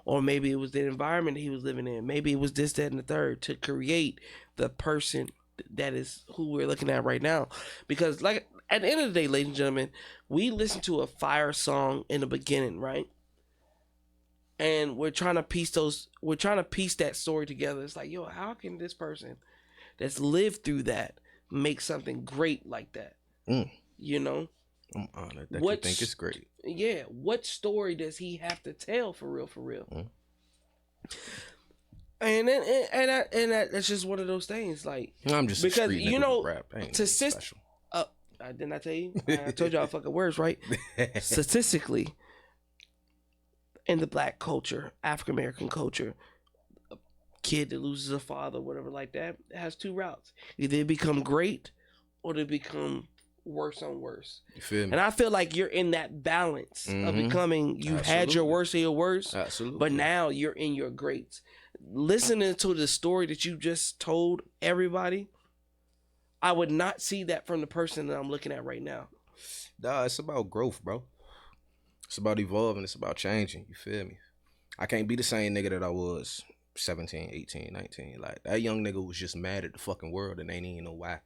or maybe it was the environment he was living in. Maybe it was this, that, and the third to create the person that is who we're looking at right now. Because, like, at the end of the day, ladies and gentlemen, we listened to a fire song in the beginning, right? And we're trying to piece that story together. It's like, yo, how can this person that's lived through that make something great like that? You know? I'm honored that you think it's great. Yeah. What story does he have to tell for real? And that's just one of those things. Like, I'm just because a street you nigga know, with rap. I ain't to nothing special. Didn't I tell you? I told y'all fucking words, right? Statistically, in the black culture, African American culture, a kid that loses a father, whatever like that, has two routes. Either they become great or they become worse on worse. You feel me? And I feel like you're in that balance of becoming, you've had your worst of your worst, Absolutely. but now you're in your greats. Listening to the story that you just told everybody, I would not see that from the person that I'm looking at right now. Nah, it's about growth, bro. It's about evolving. It's about changing. You feel me? I can't be the same nigga that I was 17, 18, 19. Like, that young nigga was just mad at the fucking world and ain't even know why.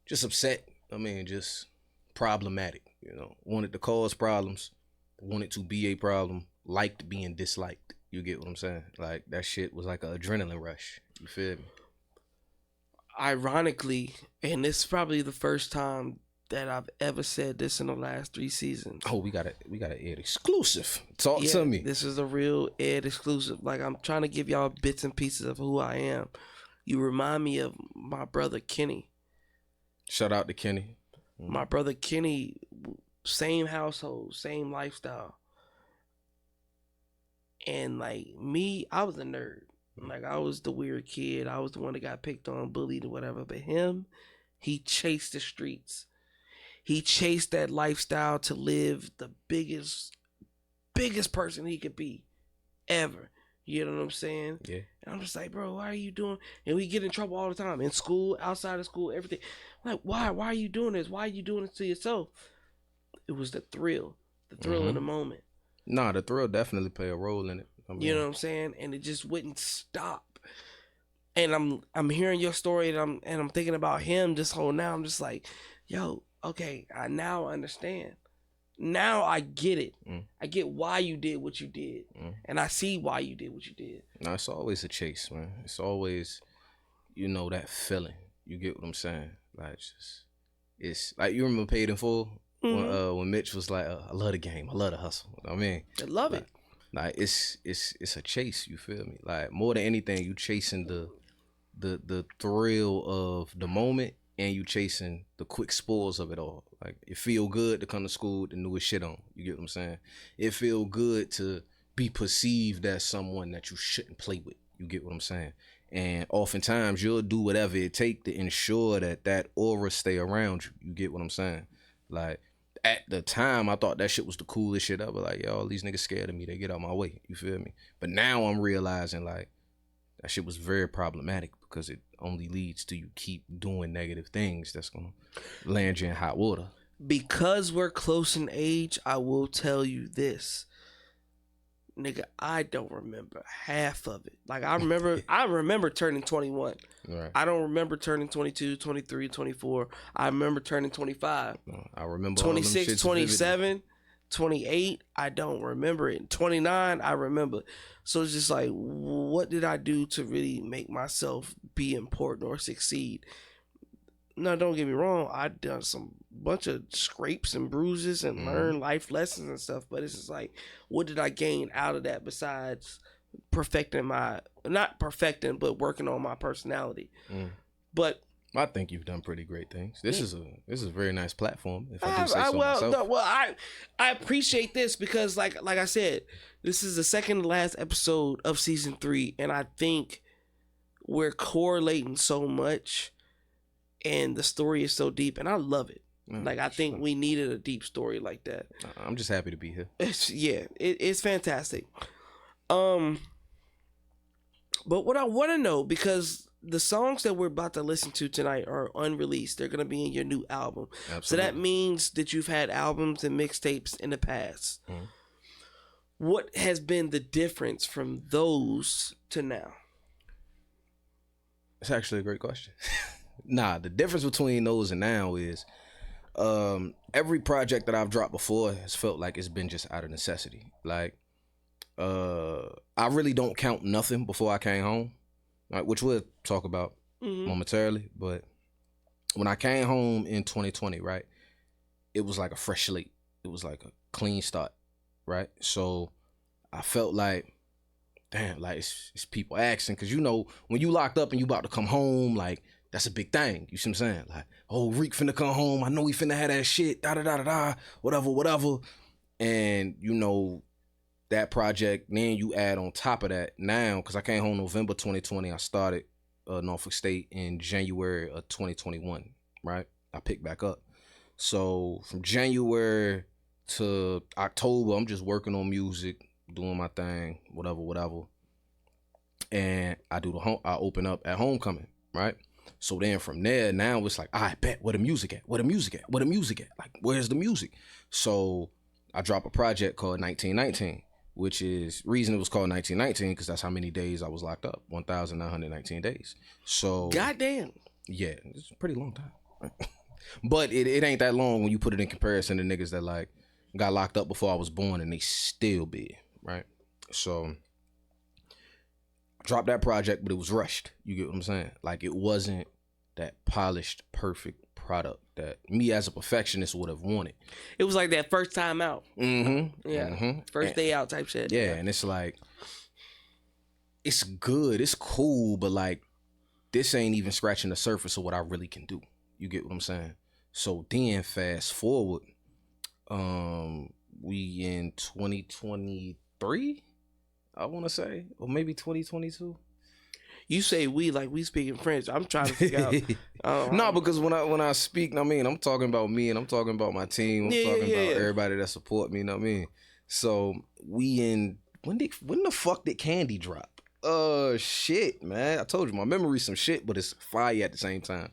Just upset. I mean, just problematic, you know. Wanted to cause problems. Wanted to be a problem. Liked being disliked. You get what I'm saying? Like, that shit was like an adrenaline rush. You feel me? Ironically, and this is probably the first time that I've ever said this in the last 3 seasons. Oh, we got an Ed exclusive. Talk to me. This is a real Ed exclusive. Like, I'm trying to give y'all bits and pieces of who I am. You remind me of my brother Kenny. Shout out to Kenny. My brother Kenny, same household, same lifestyle. And like me, I was a nerd. Like, I was the weird kid. I was the one that got picked on, bullied, or whatever. But him, he chased the streets. He chased that lifestyle to live the biggest person he could be ever. You know what I'm saying? Yeah. And I'm just like, bro, why are you doing? And we get in trouble all the time. In school, outside of school, everything. I'm like, why? Why are you doing this? Why are you doing this to yourself? It was the thrill. The thrill of the moment. Nah, the thrill definitely play a role in it. I mean, You know what I'm saying? And it just wouldn't stop. And I'm hearing your story and I'm thinking about him this whole now. I'm just like, yo, okay, I now understand. Now I get it. I get why you did what you did. And I see why you did what you did. No, it's always a chase, man. It's always, you know, that feeling. You get what I'm saying? Like, it's like, you remember Paid in Full? When Mitch was like, I love the game. I love the hustle. I mean, I love it. Like, it's a chase, you feel me? Like, more than anything, you chasing the thrill of the moment, and you chasing the quick spoils of it all. Like, it feel good to come to school with the newest shit on. You get what I'm saying? It feel good to be perceived as someone that you shouldn't play with. You get what I'm saying? And oftentimes you'll do whatever it take to ensure that aura stay around you. You get what I'm saying? Like, at the time, I thought that shit was the coolest shit ever. Like, yo, all these niggas scared of me. They get out my way. You feel me? But now I'm realizing, like, that shit was very problematic because it only leads to you keep doing negative things that's going to land you in hot water. Because we're close in age, I will tell you this. Nigga, I don't remember half of it. Like, I remember turning 21. Right. I don't remember turning 22, 23, 24. I remember turning 25. I remember 26, 27, 28, I don't remember it. 29, I remember. So it's just like, what did I do to really make myself be important or succeed? No, don't get me wrong. I done some bunch of scrapes and bruises and learned life lessons and stuff. But it's just like, what did I gain out of that besides not perfecting, but working on my personality? But I think you've done pretty great things. This is a very nice platform. If I do say so myself. I appreciate this because, like I said, this is the second to last episode of season 3, and I think we're correlating so much. And the story is so deep, and I love it. Like, I think we needed a deep story like that. I'm just happy to be here. It's fantastic. But what I want to know, because the songs that we're about to listen to tonight are unreleased. They're going to be in your new album. Absolutely. So that means that you've had albums and mixtapes in the past. What has been the difference from those to now? It's actually a great question. Nah, the difference between those and now is every project that I've dropped before has felt like it's been just out of necessity. Like, I really don't count nothing before I came home, like, which we'll talk about momentarily. But when I came home in 2020, right, it was like a fresh slate. It was like a clean start, right? So I felt like damn, like it's people asking, because you know when you locked up and you about to come home, like that's a big thing. You see what I'm saying? Like, oh, Reek finna come home. I know he finna have that shit. Da da da da da. Whatever. And you know that project. Then you add on top of that now, because I came home November 2020. I started Norfolk State in January of 2021. Right? I picked back up. So from January to October, I'm just working on music, doing my thing, whatever. And I open up at homecoming, right? So then from there, now it's like, I bet where the music at? Like, where's the music? So I drop a project called 1919, which is reason it was called 1919 because that's how many days I was locked up, 1,919 days. So goddamn, yeah, it's a pretty long time. But it ain't that long when you put it in comparison to niggas that like got locked up before I was born and they still be, right? So I dropped that project, but it was rushed. You get what I'm saying? Like, it wasn't that polished, perfect product that me as a perfectionist would have wanted. It was like that first time out. Mm-hmm. Yeah. Mm-hmm. First day out type shit. Yeah, and it's like, it's good, it's cool, but like, this ain't even scratching the surface of what I really can do. You get what I'm saying? So then fast forward, we in 2023, I want to say, or maybe 2022. You say we like we speaking French. I'm trying to figure out. No, because when I speak, I mean, I'm talking about me and I'm talking about my team. I'm talking about everybody that support me. You know what I mean? So we in when the fuck did Candy drop? Shit, man. I told you my memory's some shit, but it's fire at the same time.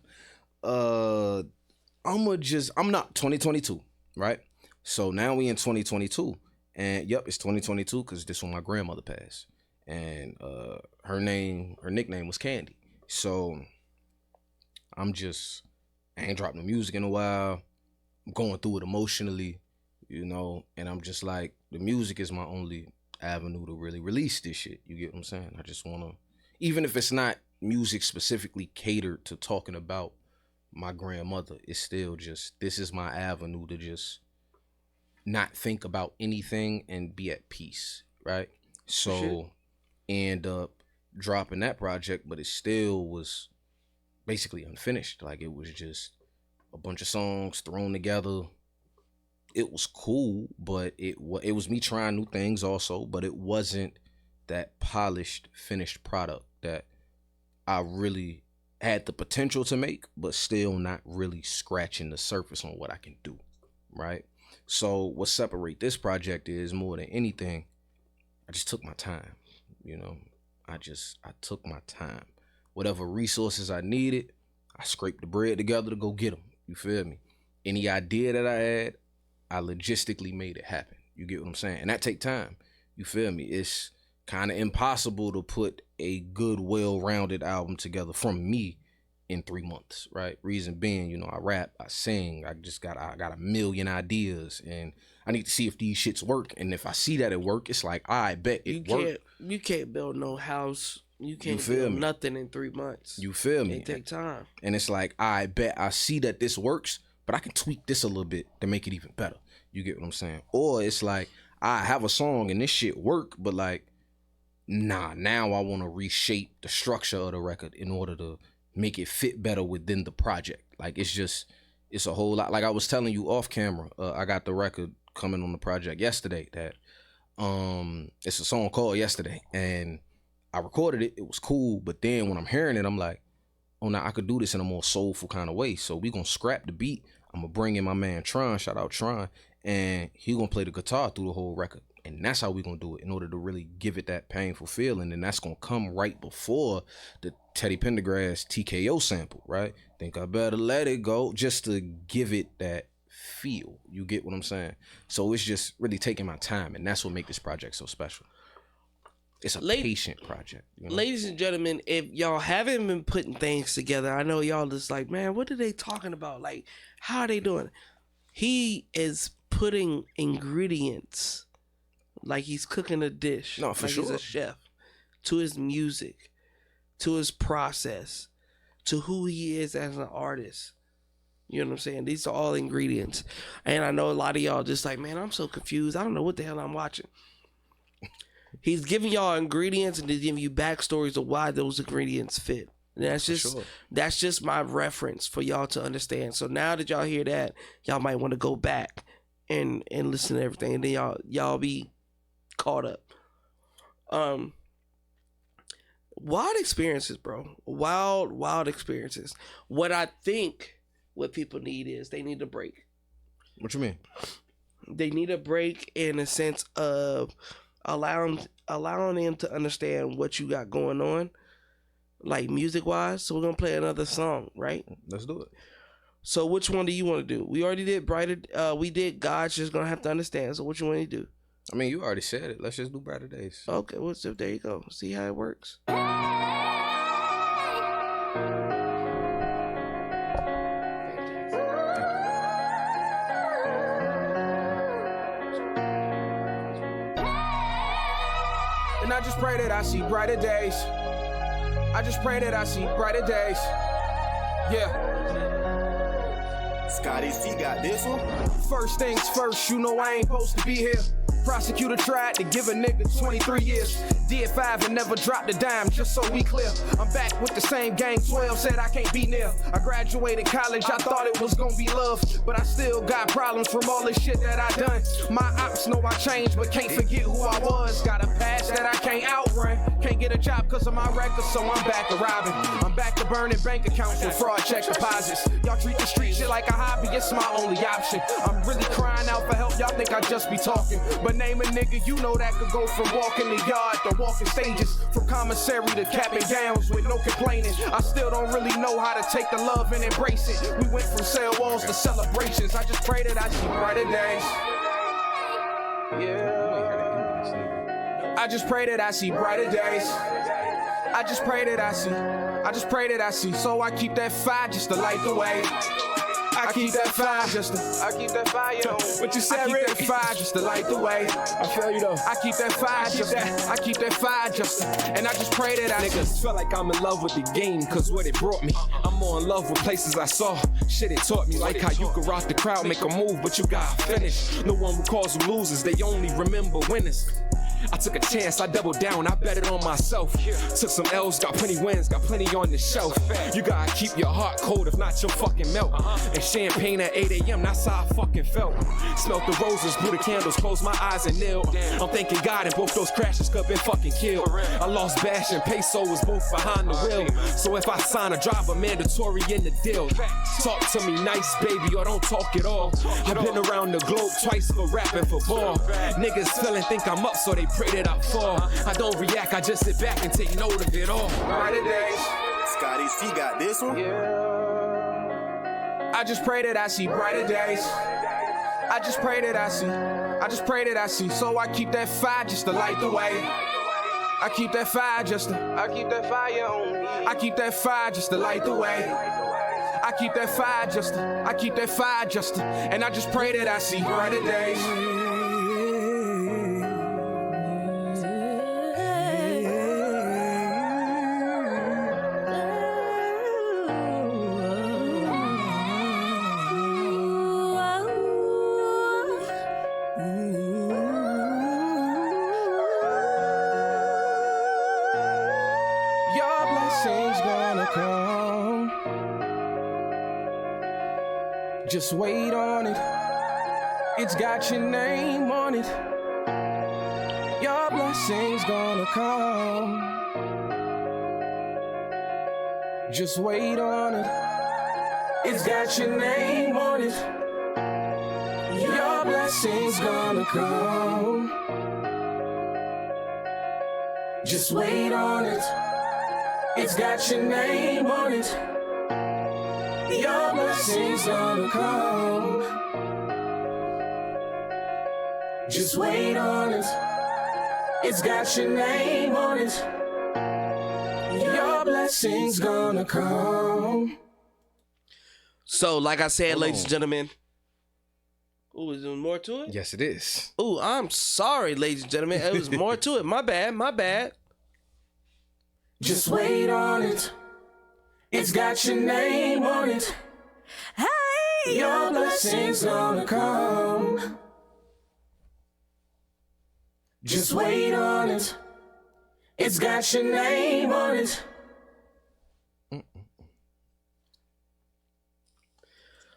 I'm not 2022, right? So now we in 2022, and yep, it's 2022 because this when my grandmother passed, and her nickname was Candy. So I ain't dropped no music in a while. I'm going through it emotionally, you know, and I'm just like, the music is my only avenue to really release this shit. You get what I'm saying? I just wanna, even if it's not music specifically catered to talking about my grandmother, it's still just, this is my avenue to just not think about anything and be at peace, right? So end up dropping that project, but it still was basically unfinished. Like, it was just a bunch of songs thrown together. It was cool, but it was me trying new things also, but it wasn't that polished, finished product that I really had the potential to make, but still not really scratching the surface on what I can do, right? So what separate this project is, more than anything, I just took my time, you know? I took my time. Whatever resources I needed, I scraped the bread together to go get them. You feel me? Any idea that I had, I logistically made it happen. You get what I'm saying? And that take time. You feel me? It's kind of impossible to put a good, well-rounded album together from me in 3 months, right? Reason being, you know, I rap, I sing, I got a million ideas, and I need to see if these shits work. And if I see that it work, it's like, I bet it worked. You can't build no house. You can't build nothing in 3 months. You feel me? It take time. And it's like, I bet I see that this works, but I can tweak this a little bit to make it even better. You get what I'm saying? Or it's like, I have a song and this shit work, but like, nah, now I want to reshape the structure of the record in order to make it fit better within the project. Like, it's a whole lot. Like I was telling you off camera, I got the record coming on the project yesterday that, it's a song called Yesterday, and I recorded it. It was cool, but then when I'm hearing it, I'm like, oh, now I could do this in a more soulful kind of way. So we gonna scrap the beat. I'm gonna bring in my man Tron, shout out Tron, and he gonna play the guitar through the whole record. And that's how we gonna do it in order to really give it that painful feeling. And that's gonna come right before the Teddy Pendergrass TKO sample, right? Think I better let it go, just to give it that feel. You get what I'm saying? So it's just really taking my time, and that's what makes this project so special. It's a patient project. You know? Ladies and gentlemen, if y'all haven't been putting things together, I know y'all just like, man, what are they talking about? Like, how are they doing? He is putting ingredients like he's cooking a dish. No, for sure. He's a chef. To his music, to his process, to who he is as an artist. You know what I'm saying? These are all ingredients. And I know a lot of y'all just like, man, I'm so confused. I don't know what the hell I'm watching. He's giving y'all ingredients and he's giving you backstories of why those ingredients fit. And that's just my reference for y'all to understand. So now that y'all hear that, y'all might want to go back and listen to everything, and then y'all be caught up. Wild experiences, bro. Wild experiences. What people need is they need a break. What you mean? They need a break in a sense of allowing them to understand what you got going on, like music wise. So we're gonna play another song, right? Let's do it. So which one do you want to do? We already did Brighter. We did God's Just Gonna Have to Understand. So what you want to do? I mean, you already said it. Let's just do Brighter Days. Okay, well, so there you go. See how it works. And I just pray that I see brighter days. I just pray that I see brighter days. Yeah. Scotty C got this one. First things first, you know I ain't supposed to be here. Prosecutor tried to give a nigga 23 years. Did 5 and never dropped a dime, just so we clear. I'm back with the same gang, 12 said I can't be near. I graduated college, I thought it was gonna be love, but I still got problems from all the shit that I done. My ops know I changed, but can't forget who I was. Got a past that I can't outrun. Can't get a job cause of my record, so I'm back to robbing. I'm back to burning bank accounts with fraud check deposits. Y'all treat the street shit like a hobby, it's my only option. I'm really crying out for help, y'all think I just be talking. But name a nigga, you know that could go from walking the yard to walking stages, from commissary to capping gowns with no complaining. I still don't really know how to take the love and embrace it. We went from cell walls to celebrations. I just pray that I see brighter days. Yeah. I just pray that I see brighter days. I just pray that I see. So I keep that fire just to light the way. I keep that fire just to, What you said, Reek? I keep that fire just to light the way. I feel you though. I keep that fire just to, and I just pray that I Niggas feel like I'm in love with the game, cause what it brought me. I'm more in love with places I saw. Shit it taught me, like how you can rock the crowd, make a move, but you gotta finish. No one recalls who loses, they only remember winners. I took a chance, I doubled down, I bet it on myself. Took some L's, got plenty wins, got plenty on the shelf. You gotta keep your heart cold, if not you'll fucking melt. And champagne at 8 a.m., that's how I fucking felt. Smelt the roses, blew the candles, closed my eyes and knelt. I'm thanking God and both those crashes could've been fucking killed. I lost Bash and Peso was both behind the wheel. So if I sign a driver, mandatory in the deal. Talk to me nice, baby, or don't talk at all. I've been around the globe twice for rapping for ball. Niggas feeling think I'm up, so they pray that I fall. I don't react, I just sit back and take note of it all. brighter days. Scotty C got this one. Yeah. I just pray that I see brighter days. I just pray that I see. So I keep that fire just to light the way. I keep that fire just to, I keep that fire on me. I keep that fire just to light the way. I keep that fire just to, and I just pray that I see brighter days. Your blessings gonna come. Just wait on it. It's got your name on it. Your blessings gonna come. Just wait on it. It's got your name on it. Your blessings gonna come. Just wait on it. It's got your name on it. Your blessings gonna come. Just wait on it. It's got your name on it. Your blessings gonna come. So, like I said, ladies and gentlemen. Ooh, is there more to it? Yes, it is. Ooh, I'm sorry, ladies and gentlemen. It was more to it. My bad. Just wait on it. It's got your name on it. Hey, Your blessings gonna come. Just wait on it. It's got your name on it.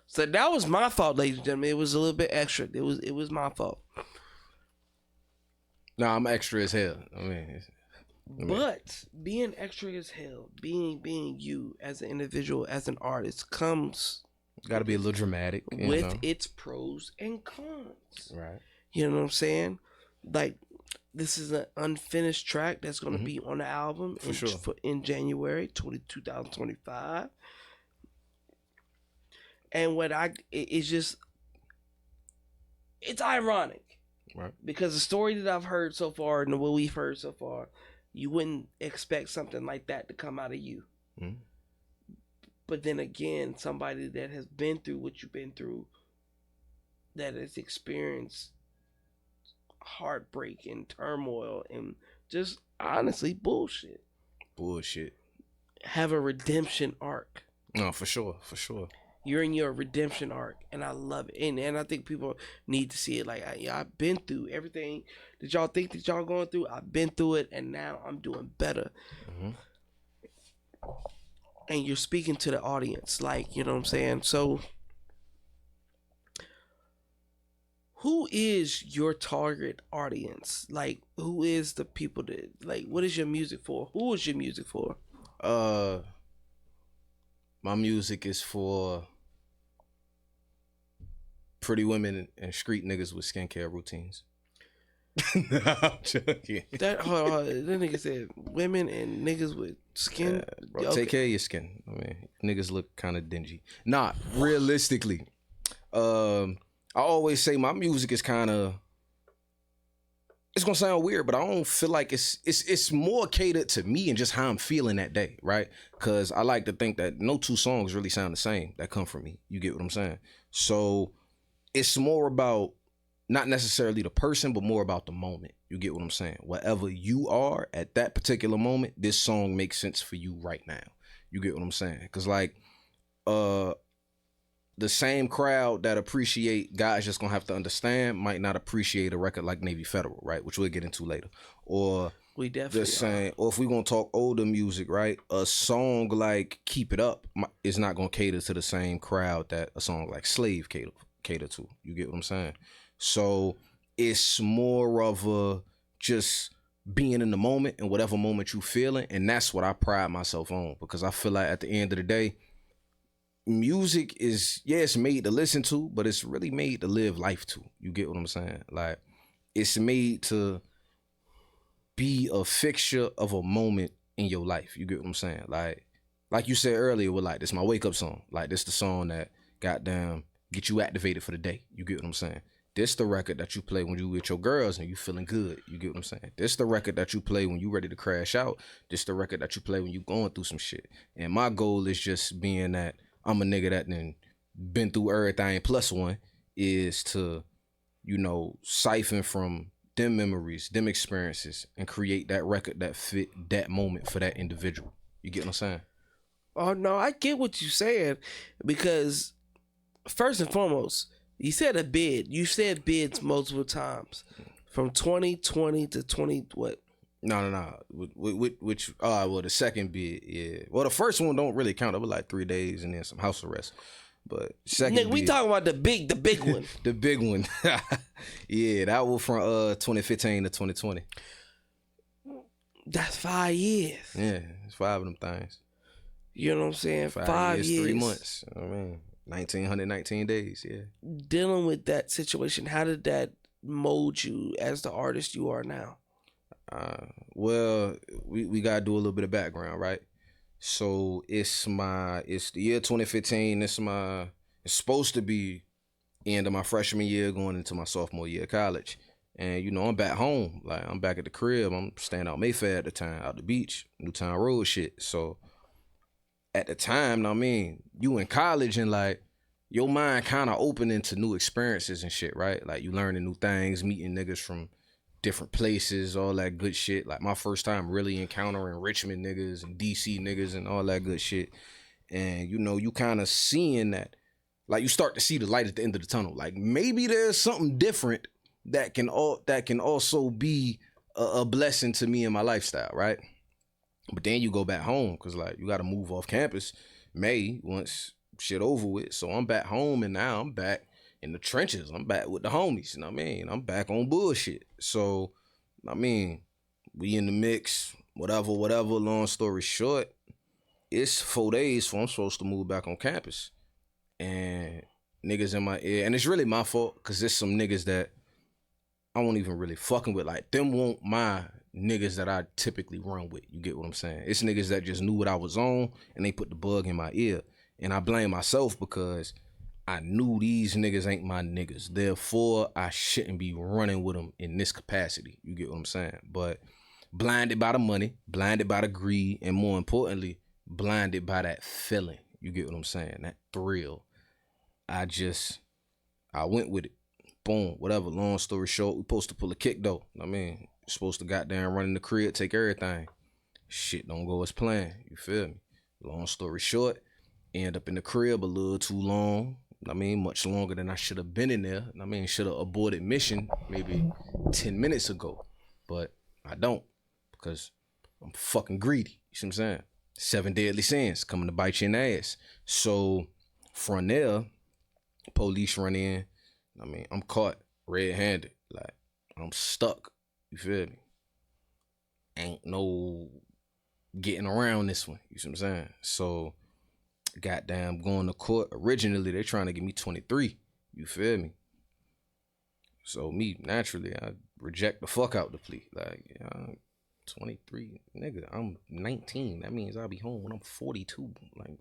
So that was my fault, ladies and gentlemen. It was a little bit extra. It was my fault. Nah, I'm extra as hell. But being extra as hell, being you as an individual, as an artist, comes got to be a little dramatic with its pros and cons. Right. You know what I'm saying? Like, this is an unfinished track that's going to be on the album in January 2025. And it's ironic. Right. Because the story that I've heard so far and what we've heard so far, you wouldn't expect something like that to come out of you. Mm-hmm. But then again, somebody that has been through what you've been through, that has experienced heartbreak and turmoil and just honestly bullshit, have a redemption arc. No, for sure. You're in your redemption arc, and I love it. And I think people need to see it. Like, I've been through everything that y'all think that y'all going through. I've been through it, and now I'm doing better. Mm-hmm. And you're speaking to the audience, like, you know what I'm saying? So, who is your target audience? Like, who is the people that, like, what is your music for? Who is your music for? My music is for pretty women and street niggas with skincare routines. I'm joking. That nigga said women and niggas with skin. Bro, okay. Take care of your skin. I mean, niggas look kind of dingy. Nah, realistically, I always say my music is kind of. It's gonna sound weird, but I don't feel like it's more catered to me and just how I'm feeling that day, right? Because I like to think that no two songs really sound the same that come from me. You get what I'm saying? So it's more about not necessarily the person, but more about the moment. You get what I'm saying? Whatever you are at that particular moment, this song makes sense for you right now. You get what I'm saying? Because like, the same crowd that appreciate God's Just Gonna Have to Understand might not appreciate a record like Navy Federal, right? Which we'll get into later. Or we definitely the same. Or if we're gonna talk older music, right? A song like Keep It Up is not gonna cater to the same crowd that a song like Slave cater to. You get what I'm saying? So it's more of a just being in the moment and whatever moment you feeling, and that's what I pride myself on, because I feel like at the end of the day, music is, it's made to listen to, but it's really made to live life to. You get what I'm saying? Like, it's made to be a fixture of a moment in your life. You get what I'm saying? Like you said earlier, with like, this my wake up song. Like, this the song that goddamn get you activated for the day. You get what I'm saying? This the record that you play when you with your girls and you feeling good. You get what I'm saying? This the record that you play when you ready to crash out. This the record that you play when you going through some shit. And my goal is just being that I'm a nigga that done been through everything plus one, is to, siphon from them memories, them experiences, and create that record that fit that moment for that individual. You get what I'm saying? Oh, no, I get what you're saying, because first and foremost, you said a bid. You said bids multiple times. From 2020 to 20, what? No. Which, well, the second bid, yeah. Well, the first one don't really count. It was like 3 days and then some house arrest. But second Nigga, we bid, talking about the big one. the big one. Yeah, that was from 2015 to 2020. That's 5 years. Yeah, it's 5 of them things. You know what I'm saying? 5 years, 3 months. I mean, 119 days, yeah. Dealing with that situation, how did that mold you as the artist you are now? Well, we gotta do a little bit of background, right? So it's the year 2015. It's supposed to be end of my freshman year, going into my sophomore year of college. And I'm back home, like I'm back at the crib. I'm staying out Mayfair at the time, out the beach, Newtown Road shit. So at the time, I mean, you in college and like your mind kind of opening to new experiences and shit, right? Like you learning new things, meeting niggas from different places, all that good shit. Like my first time really encountering Richmond niggas and DC niggas and all that good shit. And you kind of seeing that, like you start to see the light at the end of the tunnel. Like maybe there's something different that can also be a blessing to me in my lifestyle, right? But then you go back home because like you got to move off campus May once shit over with. So I'm back home and now I'm back in the trenches. I'm back with the homies. You know what I mean? I'm back on bullshit. So I mean, we in the mix, whatever. Long story short, it's 4 days before I'm supposed to move back on campus. And niggas in my ear, and it's really my fault because there's some niggas that I won't even really fucking with. Like, them won't my niggas that I typically run with. You get what I'm saying? It's niggas that just knew what I was on and they put the bug in my ear. And I blame myself because I knew these niggas ain't my niggas. Therefore, I shouldn't be running with them in this capacity. You get what I'm saying? But blinded by the money, blinded by the greed, and more importantly, blinded by that feeling. You get what I'm saying? That thrill. I went with it. Boom, whatever. Long story short, we supposed to pull a kick though. I mean, supposed to goddamn run in the crib, take everything. Shit don't go as planned. You feel me? Long story short, end up in the crib a little too long. I mean, much longer than I should have been in there. I mean, should have aborted mission maybe 10 minutes ago. But I don't because I'm fucking greedy. You see what I'm saying? 7 deadly sins coming to bite you in the ass. So from there, police run in. I mean, I'm caught red-handed. Like, I'm stuck. You feel me? Ain't no getting around this one. You see what I'm saying? So, goddamn, going to court. Originally, they trying to give me 23. You feel me? So, me, naturally, I reject the fuck out the plea. Like, 23. Nigga, I'm 19. That means I'll be home when I'm 42. Like,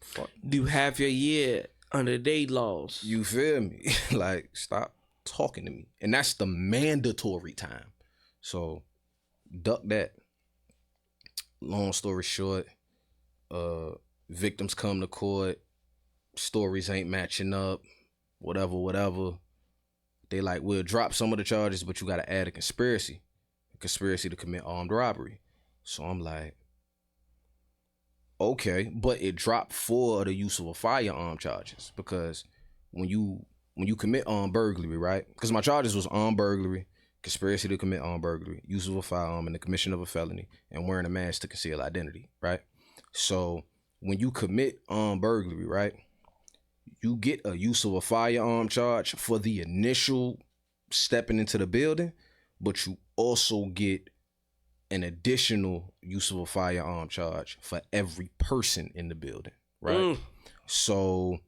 fuck. You have your year under their laws. You feel me? Like, stop talking to me. And that's the mandatory time. So, duck that. Long story short, victims come to court, stories ain't matching up, whatever. They like, we'll drop some of the charges, but you gotta add a conspiracy to commit armed robbery. So I'm like, okay, but it dropped 4 of the use of a firearm charges because when you commit armed burglary, right? Because my charges was armed burglary, conspiracy to commit armed burglary, use of a firearm, and the commission of a felony, and wearing a mask to conceal identity, right? So when you commit armed burglary, right, you get a use of a firearm charge for the initial stepping into the building, but you also get an additional use of a firearm charge for every person in the building, right? So,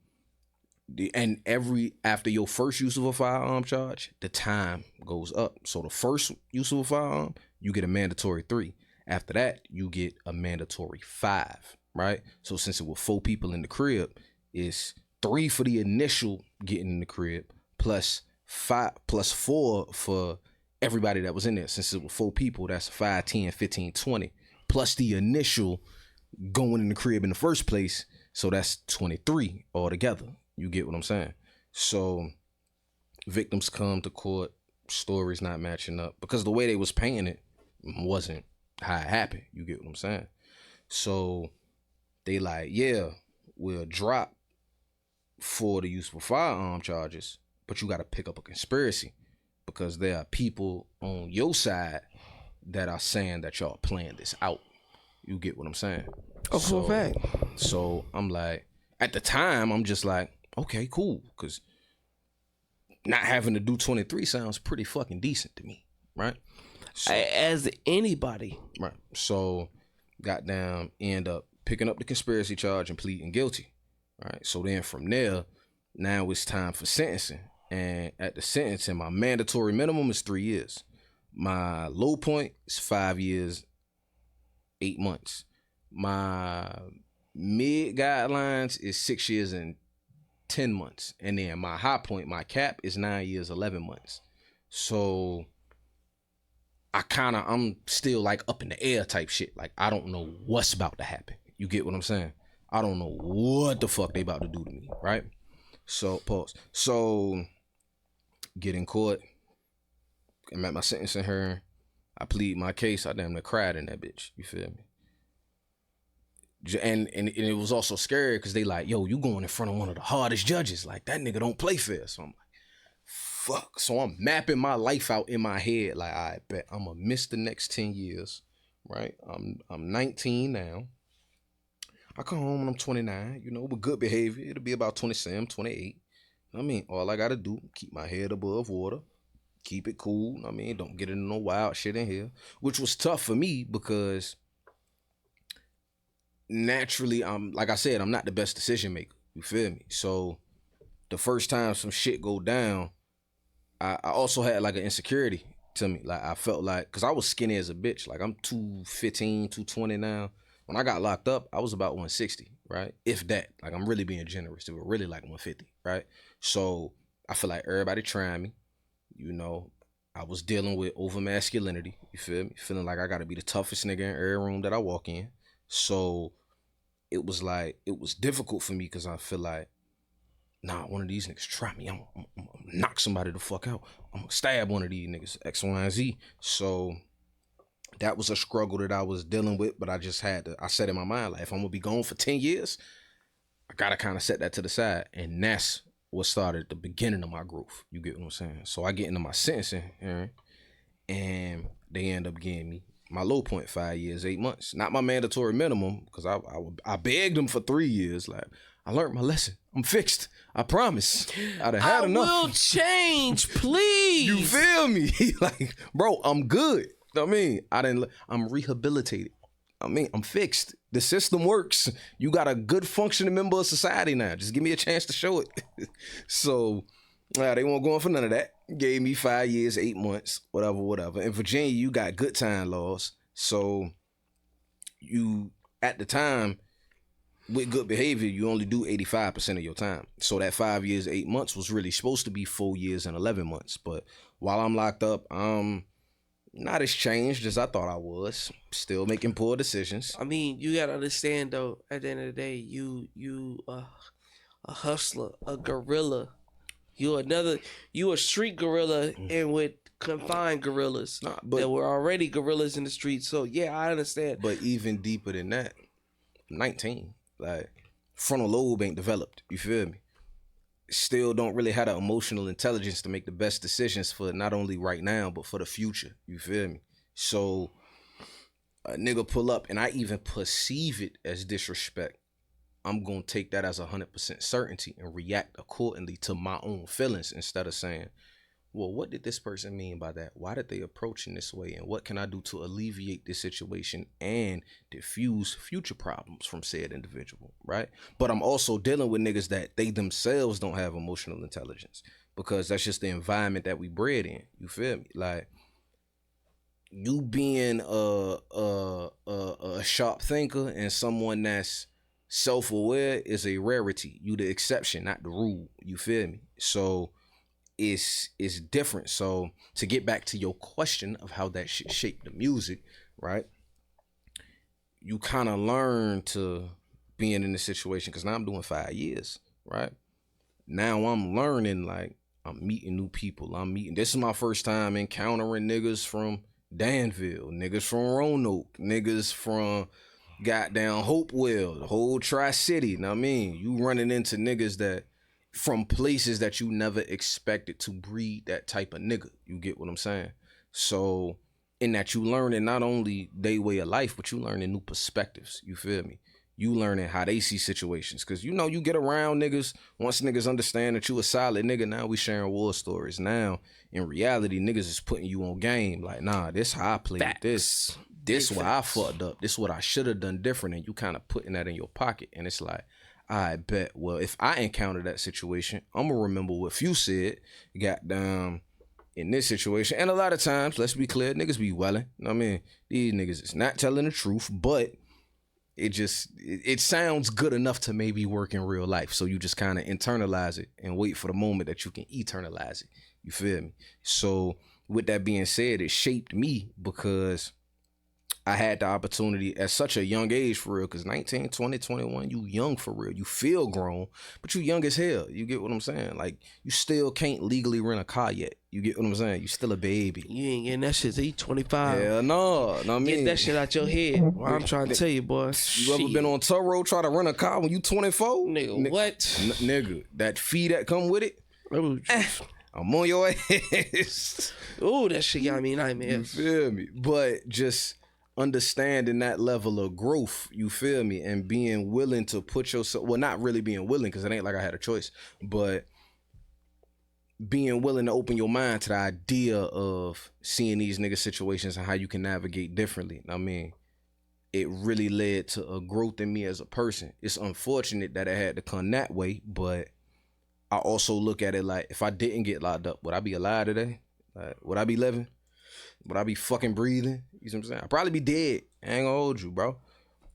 after your first use of a firearm charge, the time goes up. So the first use of a firearm, you get a mandatory 3. After that, you get a mandatory 5, right? So since it was 4 people in the crib, it's 3 for the initial getting in the crib, plus 4 for everybody that was in there. Since it was 4 people, that's 5, 10, 15, 20. Plus the initial going in the crib in the first place. So that's 23 altogether. You get what I'm saying? So victims come to court, stories not matching up. Because the way they was painting it wasn't how it happened. You get what I'm saying? So they like, yeah, we'll drop for the use of firearm charges, but you got to pick up a conspiracy. Because there are people on your side that are saying that y'all playing this out. You get what I'm saying? Oh, for a fact. So I'm like, at the time, I'm just like, okay, cool. Because not having to do 23 sounds pretty fucking decent to me, right? So, as anybody. Right. So, goddamn, end up picking up the conspiracy charge and pleading guilty, right? So then from there, now it's time for sentencing. And at the sentencing, my mandatory minimum is 3 years. My low point is 5 years, 8 months. My mid guidelines is 6 years and 10 months. And then my high point, my cap is 9 years, 11 months. So I'm still like up in the air type shit. Like, I don't know what's about to happen. You get what I'm saying? I don't know what the fuck they about to do to me, right? So, pause. So, get in court. I'm at my sentencing hearing. I plead my case. I damn near cried in that bitch. You feel me? And it was also scary because they like, yo, you going in front of one of the hardest judges. Like, that nigga don't play fair. So I'm like, fuck. So I'm mapping my life out in my head. Like, I bet I'm gonna miss the next 10 years, right? I'm 19 now. I come home when I'm 29, with good behavior. It'll be about 27, 28. All I gotta do, keep my head above water, keep it cool. Don't get into no wild shit in here, which was tough for me because naturally, like I said, I'm not the best decision maker. You feel me? So the first time some shit go down, I also had like an insecurity to me. Like I felt like, cause I was skinny as a bitch. Like I'm 215, 220 now. When I got locked up, I was about 160, right? If that, like I'm really being generous. It was really like 150, right? So I feel like everybody trying me, I was dealing with over masculinity, you feel me? Feeling like I gotta be the toughest nigga in every room that I walk in. So it was difficult for me because I feel like, nah, one of these niggas try me. I'm gonna knock somebody the fuck out. I'm gonna stab one of these niggas, X, Y, and Z. So that was a struggle that I was dealing with, but I set in my mind, like, if I'm gonna be gone for 10 years, I gotta kind of set that to the side. And that's what started the beginning of my growth. You get what I'm saying? So I get into my sentencing hearing, and they end up getting me my low point, 5 years, 8 months. Not my mandatory minimum, because I begged them for 3 years. Like, I learned my lesson. I'm fixed. I promise. I'd have had enough. I will change, please. You feel me? Like, bro, I'm good. I'm rehabilitated. I'm fixed. The system works. You got a good functioning member of society now. Just give me a chance to show it. So, they won't go in for none of that. Gave me 5 years, 8 months, whatever. In Virginia, you got good time laws. So, you, at the time, with good behavior, you only do 85% of your time. So that 5 years, 8 months was really supposed to be 4 years and 11 months. But while I'm locked up, not as changed as I thought I was. Still making poor decisions. You gotta understand though, at the end of the day, you a hustler, a gorilla. You a street gorilla and with confined gorillas that were already gorillas in the streets. So yeah, I understand. But even deeper than that, 19. Like, frontal lobe ain't developed. You feel me? Still don't really have the emotional intelligence to make the best decisions for not only right now, but for the future. You feel me? So a nigga pull up and I even perceive it as disrespect. I'm going to take that as 100% certainty and react accordingly to my own feelings instead of saying, well, what did this person mean by that? Why did they approach in this way? And what can I do to alleviate this situation and diffuse future problems from said individual, right? But I'm also dealing with niggas that they themselves don't have emotional intelligence because that's just the environment that we bred in. You feel me? Like, you being a sharp thinker and someone that's self-aware is a rarity. You the exception, not the rule. You feel me? So it's different. So to get back to your question of how that shit shaped the music, right? You kind of learn to being in this situation because now I'm doing 5 years, right? Now I'm learning, like, I'm meeting new people. This is my first time encountering niggas from Danville, niggas from Roanoke, niggas from goddamn Hopewell, the whole Tri-City. Now, you running into niggas that from places that you never expected to breed that type of nigga. You get what I'm saying? So in that you learning not only their way of life, but you learning new perspectives. You feel me? You learning how they see situations. Cause you get around niggas, once niggas understand that you a solid nigga, now we sharing war stories. Now, in reality, niggas is putting you on game. Like, nah, this how I played Facts. This why I fucked up. This what I should have done different. And you kind of putting that in your pocket. And it's like, I bet, well, if I encounter that situation, I'm going to remember what Few said, goddamn, in this situation. And a lot of times, let's be clear, niggas be welling. These niggas is not telling the truth, but it sounds good enough to maybe work in real life. So you just kind of internalize it and wait for the moment that you can eternalize it. You feel me? So with that being said, it shaped me because I had the opportunity at such a young age for real, because 19, 20, 21, you young for real. You feel grown, but you young as hell. You get what I'm saying? Like, you still can't legally rent a car yet. You get what I'm saying? You still a baby. You ain't getting that shit till you 25. Hell no. Get that shit out your head. Well, I'm trying to tell you, boy. You ever been on tour road try to rent a car when you 24? Nigga, what? Nigga, that fee that come with it? I'm on your ass. Ooh, that shit got me You nightmares. feel me? But just understanding that level of growth, you feel me? And being willing to put yourself, well, not really being willing because it ain't like I had a choice, but being willing to open your mind to the idea of seeing these nigga situations and how you can navigate differently. I mean, it really led to a growth in me as a person. It's unfortunate that it had to come that way, but I also look at it like, if I didn't get locked up, would I be alive today? Like, would I be living? Would I be fucking breathing? You see what I'm saying? I'd probably be dead. I ain't gonna hold you, bro.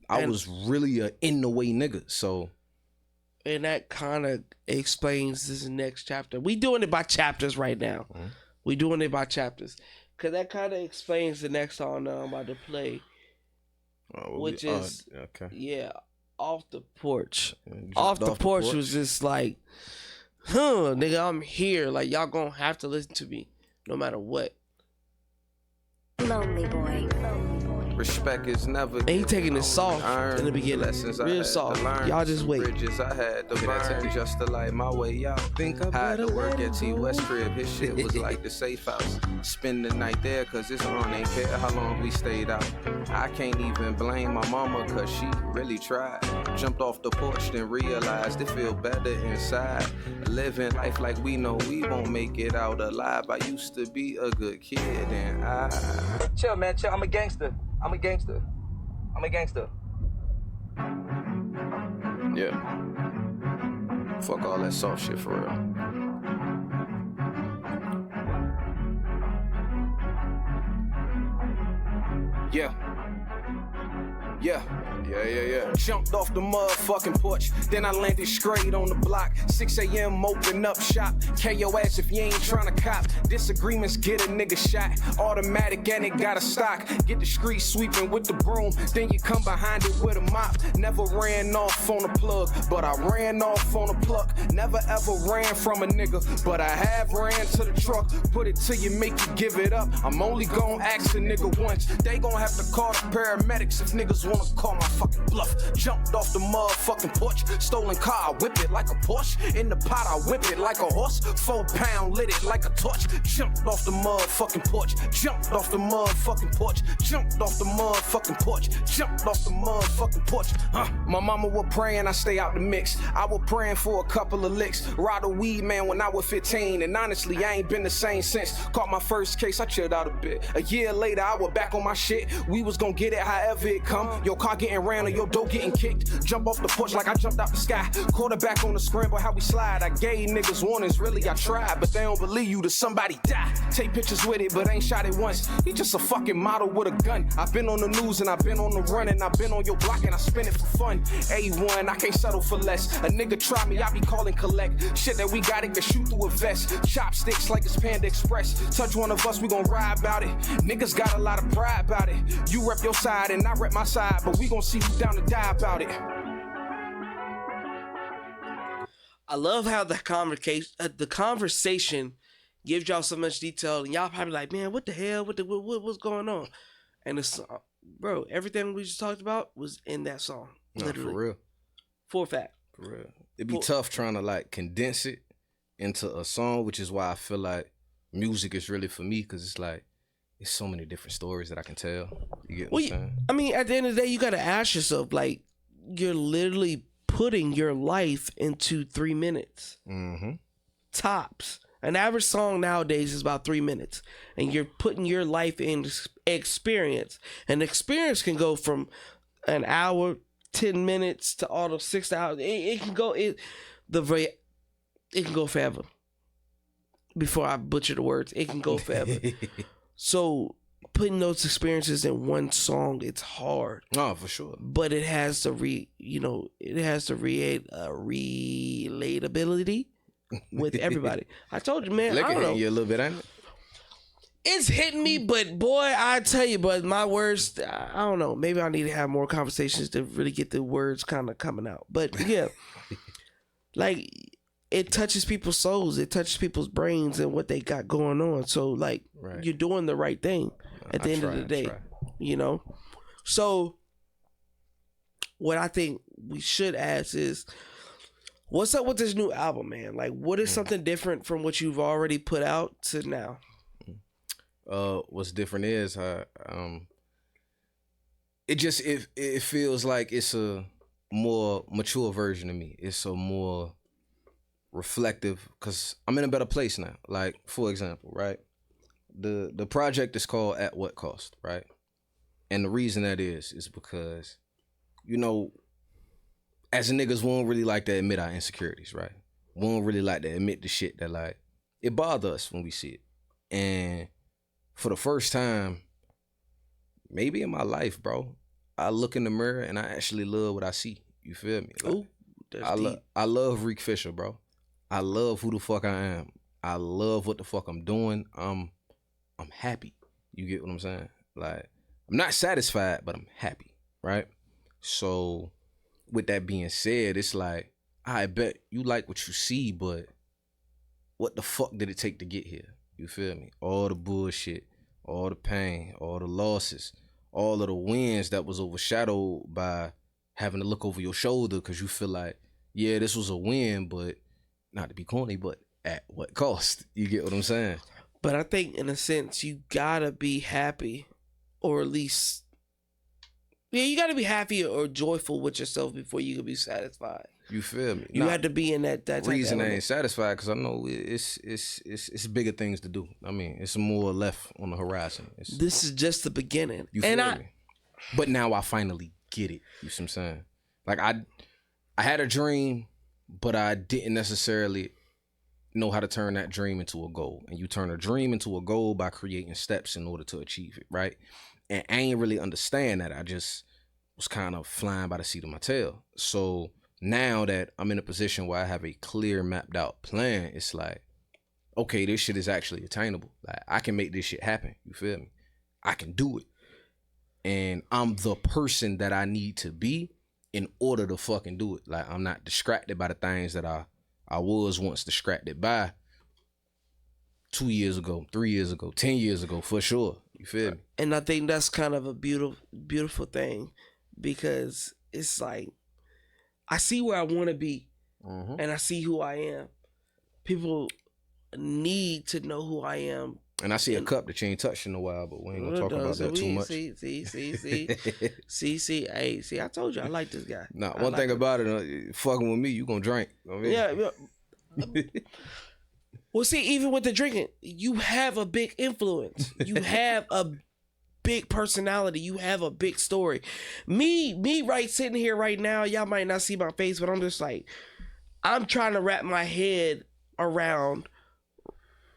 I was really a in the way nigga, so. And that kind of explains this next chapter. We doing it by chapters right now. Mm-hmm. We doing it by chapters. Because that kind of explains the next song I'm about to play. Which is, okay. Yeah, Off the Porch. Off the porch was just like, nigga, I'm here. Like, y'all gonna have to listen to me no matter what. Lonely boy. Respect is never. And he taking it soft in the beginning. Lessons Real soft. Y'all just wait. Bridges I had to burn just to light my way out. Think I had to work at T West crib. His shit was like the safe house. Spend the night there cause his aunt ain't care how long we stayed out. I can't even blame my mama cause she really tried. Jumped off the porch then realized it feel better inside. Living life like we know we won't make it out alive. I used to be a good kid and I... Chill, man, chill. I'm a gangster. Yeah. Fuck all that soft shit for real. Yeah. Jumped off the motherfucking porch, then I landed straight on the block. 6 a.m. open up shop. KO ass if you ain't tryna cop. Disagreements get a nigga shot. Automatic and it got a stock. Get the street sweeping with the broom, then you come behind it with a mop. Never ran off on a plug, but I ran off on a pluck. Never ever ran from a nigga, but I have ran to the truck. Put it till you make you give it up. I'm only gon' ask a nigga once. They gon' have to call the paramedics if niggas wanna call my fucking bluff. Jumped off the motherfucking porch. Stolen car, I whip it like a Porsche. In the pot, I whip it like a horse. 4 pound, lit it like a torch. Jumped off the motherfucking porch. Jumped off the motherfucking porch. Jumped off the motherfucking porch. Jumped off the motherfucking porch. My mama was praying I stay out the mix. I was praying for a couple of licks. Ride a weed man when I was 15. And honestly, I ain't been the same since. Caught my first case, I chilled out a bit. A year later, I was back on my shit. We was gonna get it however it come. Your car getting ran or your door getting kicked. Jump off the porch like I jumped out the sky. Quarterback on the scramble, how we slide. I gave niggas warnings, really I tried. But they don't believe you till somebody die. Take pictures with it, but ain't shot it once. He just a fucking model with a gun. I've been on the news and I've been on the run. And I've been on your block and I spin it for fun. A1, I can't settle for less. A nigga try me, I be calling collect. Shit that we got it can shoot through a vest. Chopsticks like it's Panda Express. Touch one of us, we gon' ride about it. Niggas got a lot of pride about it. You rep your side and I rep my side, but we gon' see who down to die about it. I love how the conversation gives y'all so much detail, and y'all probably like, man, what the hell? What's going on? And it's, bro, everything we just talked about was in that song. Literally. For real. For a fact. For real. It'd be tough trying to like condense it into a song, which is why I feel like music is really for me, because it's like, there's so many different stories that I can tell. You get what I'm saying? I mean, at the end of the day, you got to ask yourself, like, you're literally putting your life into 3 minutes. Mm-hmm. Tops. An average song nowadays is about 3 minutes. And you're putting your life in experience. And experience can go from an hour, 10 minutes to all those 6 hours. It can go, it can go forever. Before I butcher the words, it can go forever. So putting those experiences in one song, it's hard. Oh, for sure. But it has to create a relatability with everybody. I told you, man. I don't know. You a little bit, ain't it? It's hitting me, but boy, I tell you, but my words, I don't know. Maybe I need to have more conversations to really get the words kind of coming out. But yeah, like, it touches people's souls. It touches people's brains and what they got going on. So, like, You're doing the right thing at the end of the day, you know? So, what I think we should ask is, What's up with this new album, man? Like, what is something different from what you've already put out to now? What's different is it feels like it's a more mature version of me. It's a more reflective, because I'm in a better place now. Like, for example, right? The project is called At What Cost, right? And the reason that is because, you know, as niggas, we don't really like to admit our insecurities, right? We don't really like to admit the shit that, like, it bothers us when we see it. And for the first time, maybe in my life, bro, I look in the mirror and I actually love what I see. You feel me? Like, Ooh, that's deep. I love Reek Fisher, bro. I love who the fuck I am. I love what the fuck I'm doing. I'm happy. You get what I'm saying? Like, I'm not satisfied, but I'm happy, right? So with that being said, it's like, I bet you like what you see, but what the fuck did it take to get here? You feel me? All the bullshit, all the pain, all the losses, all of the wins that was overshadowed by having to look over your shoulder because you feel like, yeah, this was a win, but not to be corny, but at what cost? You get what I'm saying? But I think in a sense, you gotta be happy, or at least, yeah, you gotta be happy or joyful with yourself before you can be satisfied. You feel me? You had to be in that reason I ain't satisfied, because I know it's bigger things to do. I mean, it's more left on the horizon. This is just the beginning. You feel me? But now I finally get it. You see what I'm saying? Like, I had a dream, but I didn't necessarily know how to turn that dream into a goal. And you turn a dream into a goal by creating steps in order to achieve it, right? And I ain't really understand that. I just was kind of flying by the seat of my tail. So now that I'm in a position where I have a clear mapped out plan, it's like, okay, this shit is actually attainable. Like, I can make this shit happen. You feel me? I can do it. And I'm the person that I need to be in order to fucking do it. Like, I'm not distracted by the things that I was once distracted by 2 years ago, 3 years ago, 10 years ago, for sure. You feel me? And I think that's kind of a beautiful thing, because it's like, I see where I want to be, and I see who I am. People need to know who I am. And I see a cup that you ain't touched in a while, but we ain't gonna talk about that too much. See, I told you I like this guy. Nah, one thing about it, fucking with me, you gonna drink. I mean. Yeah. Well, see, even with the drinking, you have a big influence. You have a big personality. You have a big story. Me right sitting here right now, y'all might not see my face, but I'm just like, I'm trying to wrap my head around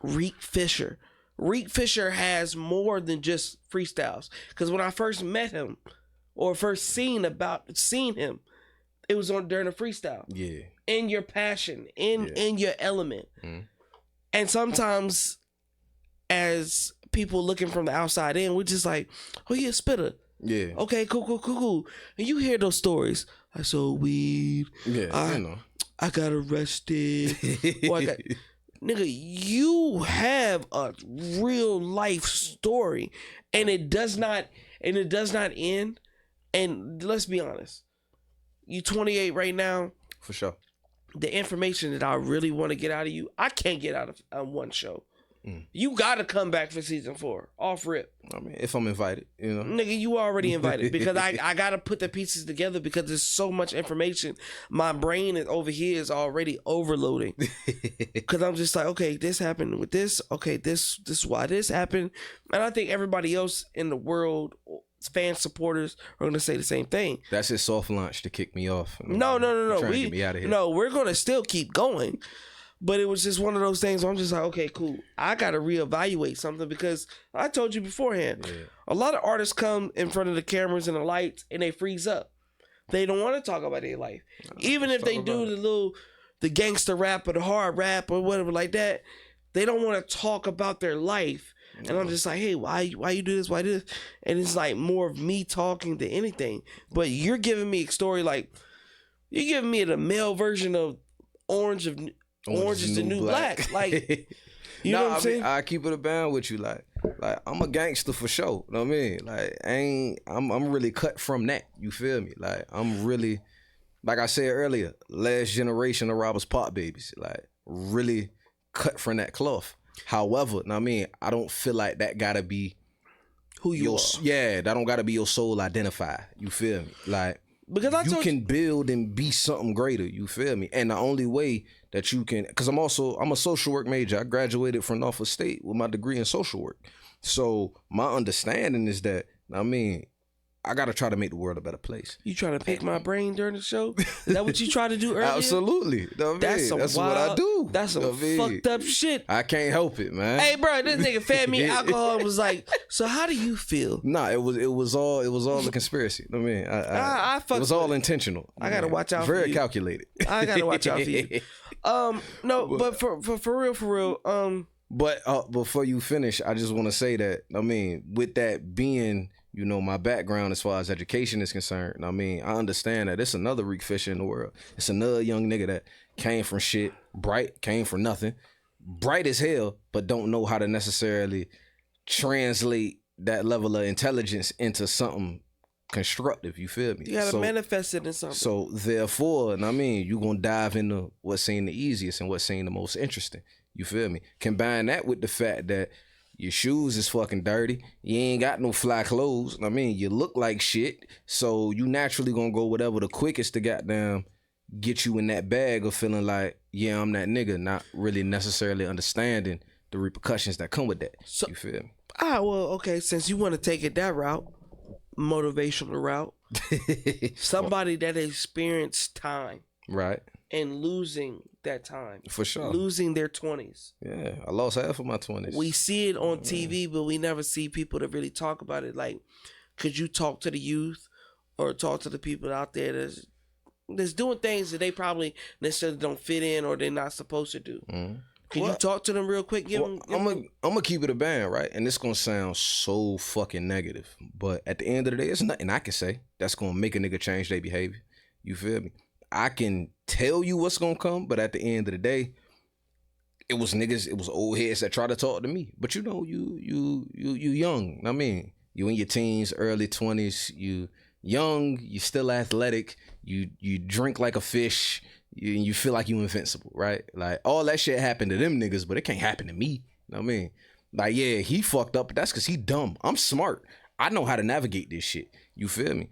Reek Fisher. Reek Fisher has more than just freestyles. Because when I first met him, or first seen him, it was during a freestyle. Yeah. In your passion, in your element. Mm. And sometimes, as people looking from the outside in, we're just like, oh yeah, spitter. Yeah. Okay, cool. And you hear those stories. I sold weed. Yeah, I got arrested. Nigga, you have a real life story, and it does not end. And let's be honest, you 28 right now. For sure. The information that I really want to get out of you, I can't get out of one show. You gotta come back for season 4, off rip. I mean, if I'm invited, you know. Nigga, you already invited, because I gotta put the pieces together, because there's so much information. My brain is over here is already overloading. Because I'm just like, okay, this happened with this. Okay, this is why this happened. And I think everybody else in the world, fan supporters, are gonna say the same thing. That's his soft launch to kick me off. No. Trying to get me out of here. No, we're gonna still keep going. But it was just one of those things where I'm just like, okay, cool. I got to reevaluate something, because I told you beforehand, a lot of artists come in front of the cameras and the lights and they freeze up. They don't want to talk about their life. Even if they do the gangster rap or the hard rap or whatever like that, they don't want to talk about their life. And I'm just like, hey, why you do this? Why this? And it's like more of me talking than anything. But you're giving me a story like, you're giving me the male version of Orange is the New Black. Like, you know what I'm saying? I keep it a band with you. Like I'm a gangster for sure. You know what I mean? Like, I'm really cut from that. You feel me? Like, I'm really like I said earlier, last generation of robbers pop babies, like really cut from that cloth. However, I mean, I don't feel like that gotta be who you are. Yeah, that don't gotta be your soul identified. You feel me? Like, because you can build and be something greater. You feel me? And the only way that you can, because I'm a social work major. I graduated from Norfolk State with my degree in social work. So my understanding is that, I mean, I gotta try to make the world a better place. You trying to pick my brain during the show? Is that what you tried to do earlier? Absolutely. That's what I do. That's some fucked up shit. I can't help it, man. Hey, bro, this nigga fed me alcohol and was like, "So how do you feel?" Nah, it was all a conspiracy. I mean, it was all intentional. I gotta watch out. Very for you. calculated. I gotta watch out for you. No, but for real. But before you finish, I just want to say that, I mean, with that being, you know, my background as far as education is concerned, I mean, I understand that it's another Reek Fisher in the world. It's another young nigga that came from shit, bright, came from nothing, bright as hell, but don't know how to necessarily translate that level of intelligence into something constructive. You feel me? You gotta manifest it in something. So therefore, and I mean, you gonna dive into what seemed the easiest and what seemed the most interesting. You feel me? Combine that with the fact that your shoes is fucking dirty. You ain't got no fly clothes. I mean, you look like shit. So you naturally gonna go whatever the quickest to goddamn get you in that bag of feeling like, yeah, I'm that nigga, not really necessarily understanding the repercussions that come with that. So, you feel me? Well, okay, since you want to take it that route, motivational route, somebody that experienced time. Right. And losing that time. For sure. Losing their 20s. Yeah, I lost half of my 20s. We see it on TV, but we never see people that really talk about it. Like, could you talk to the youth or talk to the people out there that's doing things that they probably necessarily don't fit in or they're not supposed to do? Can you talk to them real quick? I'm gonna keep it a band, right? And it's gonna sound so fucking negative, but at the end of the day, it's nothing I can say that's gonna make a nigga change their behavior. You feel me? I can tell you what's gonna come, but at the end of the day, it was old heads that try to talk to me. But you know, you young. I mean, you in your teens, early 20s. You young. You still athletic. You drink like a fish. You feel like you invincible, right? Like all that shit happened to them niggas, but it can't happen to me. You know what I mean? Like, yeah, he fucked up, but that's because he dumb. I'm smart. I know how to navigate this shit. You feel me?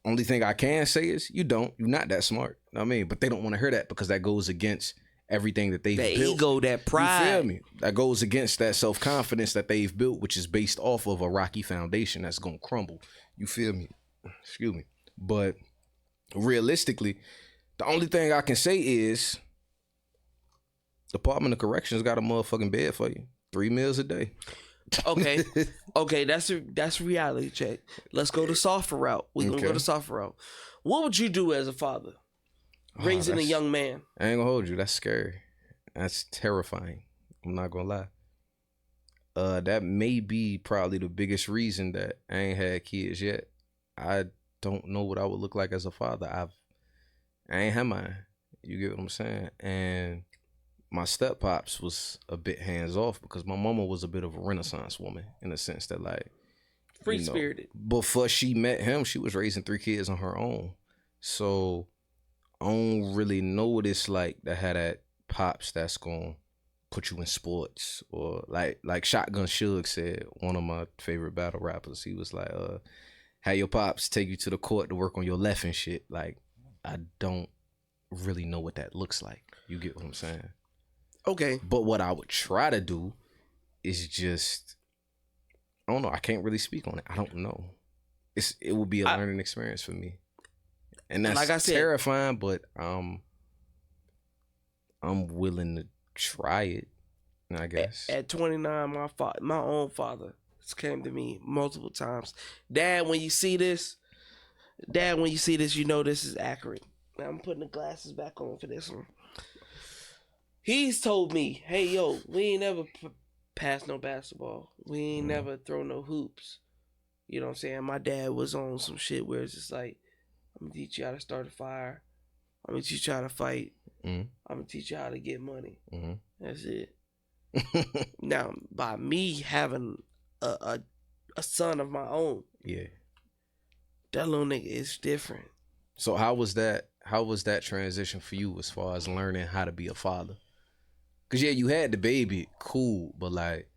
Only thing I can say is you're not that smart. You know what I mean? But they don't want to hear that because that goes against everything that they've built. That ego, that pride. You feel me? That goes against that self-confidence that they've built, which is based off of a rocky foundation that's going to crumble. You feel me? Excuse me. But realistically, the only thing I can say is Department of Corrections got a motherfucking bed for you. 3 meals a day. Okay, that's reality check. Let's go the softer route. We're gonna go the softer route. What would you do as a father? Raising a young man. I ain't gonna hold you. That's scary. That's terrifying. I'm not gonna lie. That may be probably the biggest reason that I ain't had kids yet. I don't know what I would look like as a father. I ain't had mine. You get what I'm saying? And my step pops was a bit hands off because my mama was a bit of a Renaissance woman in the sense that, like, free spirited. Before she met him, she was raising 3 kids on her own. So I don't really know what it's like to have that pops that's gonna put you in sports, or like Shotgun Suge said, one of my favorite battle rappers. He was like, have your pops take you to the court to work on your left and shit. Like, I don't really know what that looks like. You get what I'm saying? Okay. But what I would try to do is just, I don't know. I can't really speak on it. I don't know. It would be a learning experience for me. And that's, like I said, terrifying, but I'm willing to try it, I guess. At 29, my own father came to me multiple times. Dad, when you see this, you know this is accurate. Now I'm putting the glasses back on for this one. He's told me, hey, yo, we ain't never passed no basketball. We ain't never throw no hoops. You know what I'm saying? My dad was on some shit where it's just like, I'm going to teach you how to start a fire. I'm going to teach you how to fight. I'm going to teach you how to get money. That's it. Now, by me having a son of my own, yeah, that little nigga is different. So how was that how was that transition for you as far as learning how to be a father? Cause yeah, you had the baby, cool, but like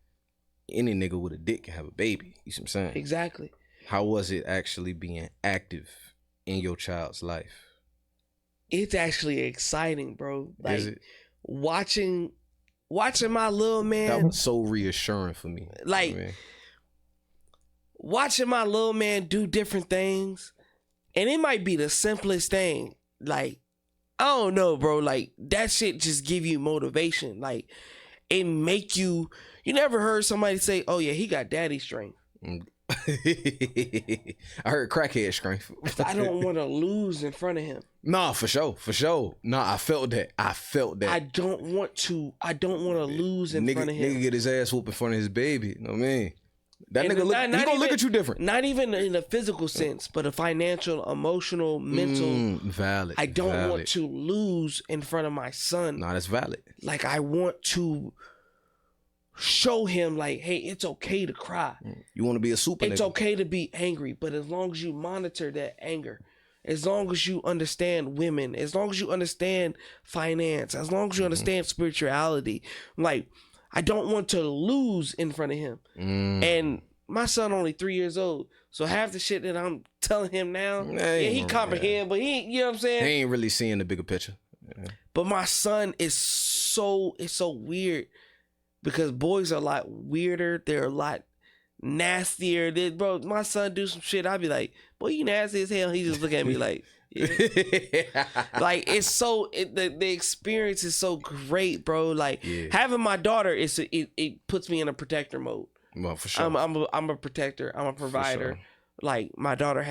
any nigga with a dick can have a baby. You see what I'm saying? Exactly. How was it actually being active in your child's life? It's actually exciting, bro. Like Is it? watching my little man. That was so reassuring for me. Like, you know watching my little man do different things, and it might be the simplest thing. Like, I don't know, bro. Like, that shit just give you motivation. Like, it make you. You never heard somebody say, "Oh yeah, he got daddy strength." I heard crackhead strength. I don't want to lose in front of him. Nah, for sure. Nah, I felt that. I don't want to lose in front of him. Nigga get his ass whooped in front of his baby. You know what I mean? That And nigga not he gonna look even- at you different. Not even in a physical sense, but a financial, emotional, mental. Valid. I don't valid. want to lose in front of my son. Nah, that's valid. Like, I want to show him, like, hey, it's okay to cry. You want to be a super It's nigga. okay to be angry, but as long as you monitor that anger, as long as you understand women, as long as you understand finance, as long as you understand spirituality, like, I don't want to lose in front of him. And my son only 3 years old, so half the shit that I'm telling him now, he comprehend, but he, you know what I'm saying? He ain't really seeing the bigger picture. But my son is so weird because boys are a lot weirder. They're a lot nastier. Bro, my son do some shit, I'd be like, boy, you nasty as hell. He just look at me like, yeah. Like, it's so, the experience is so great, bro. Like, having my daughter, it puts me in a protector mode. Well, for sure. I'm a protector. I'm a provider. sure. Like, my daughter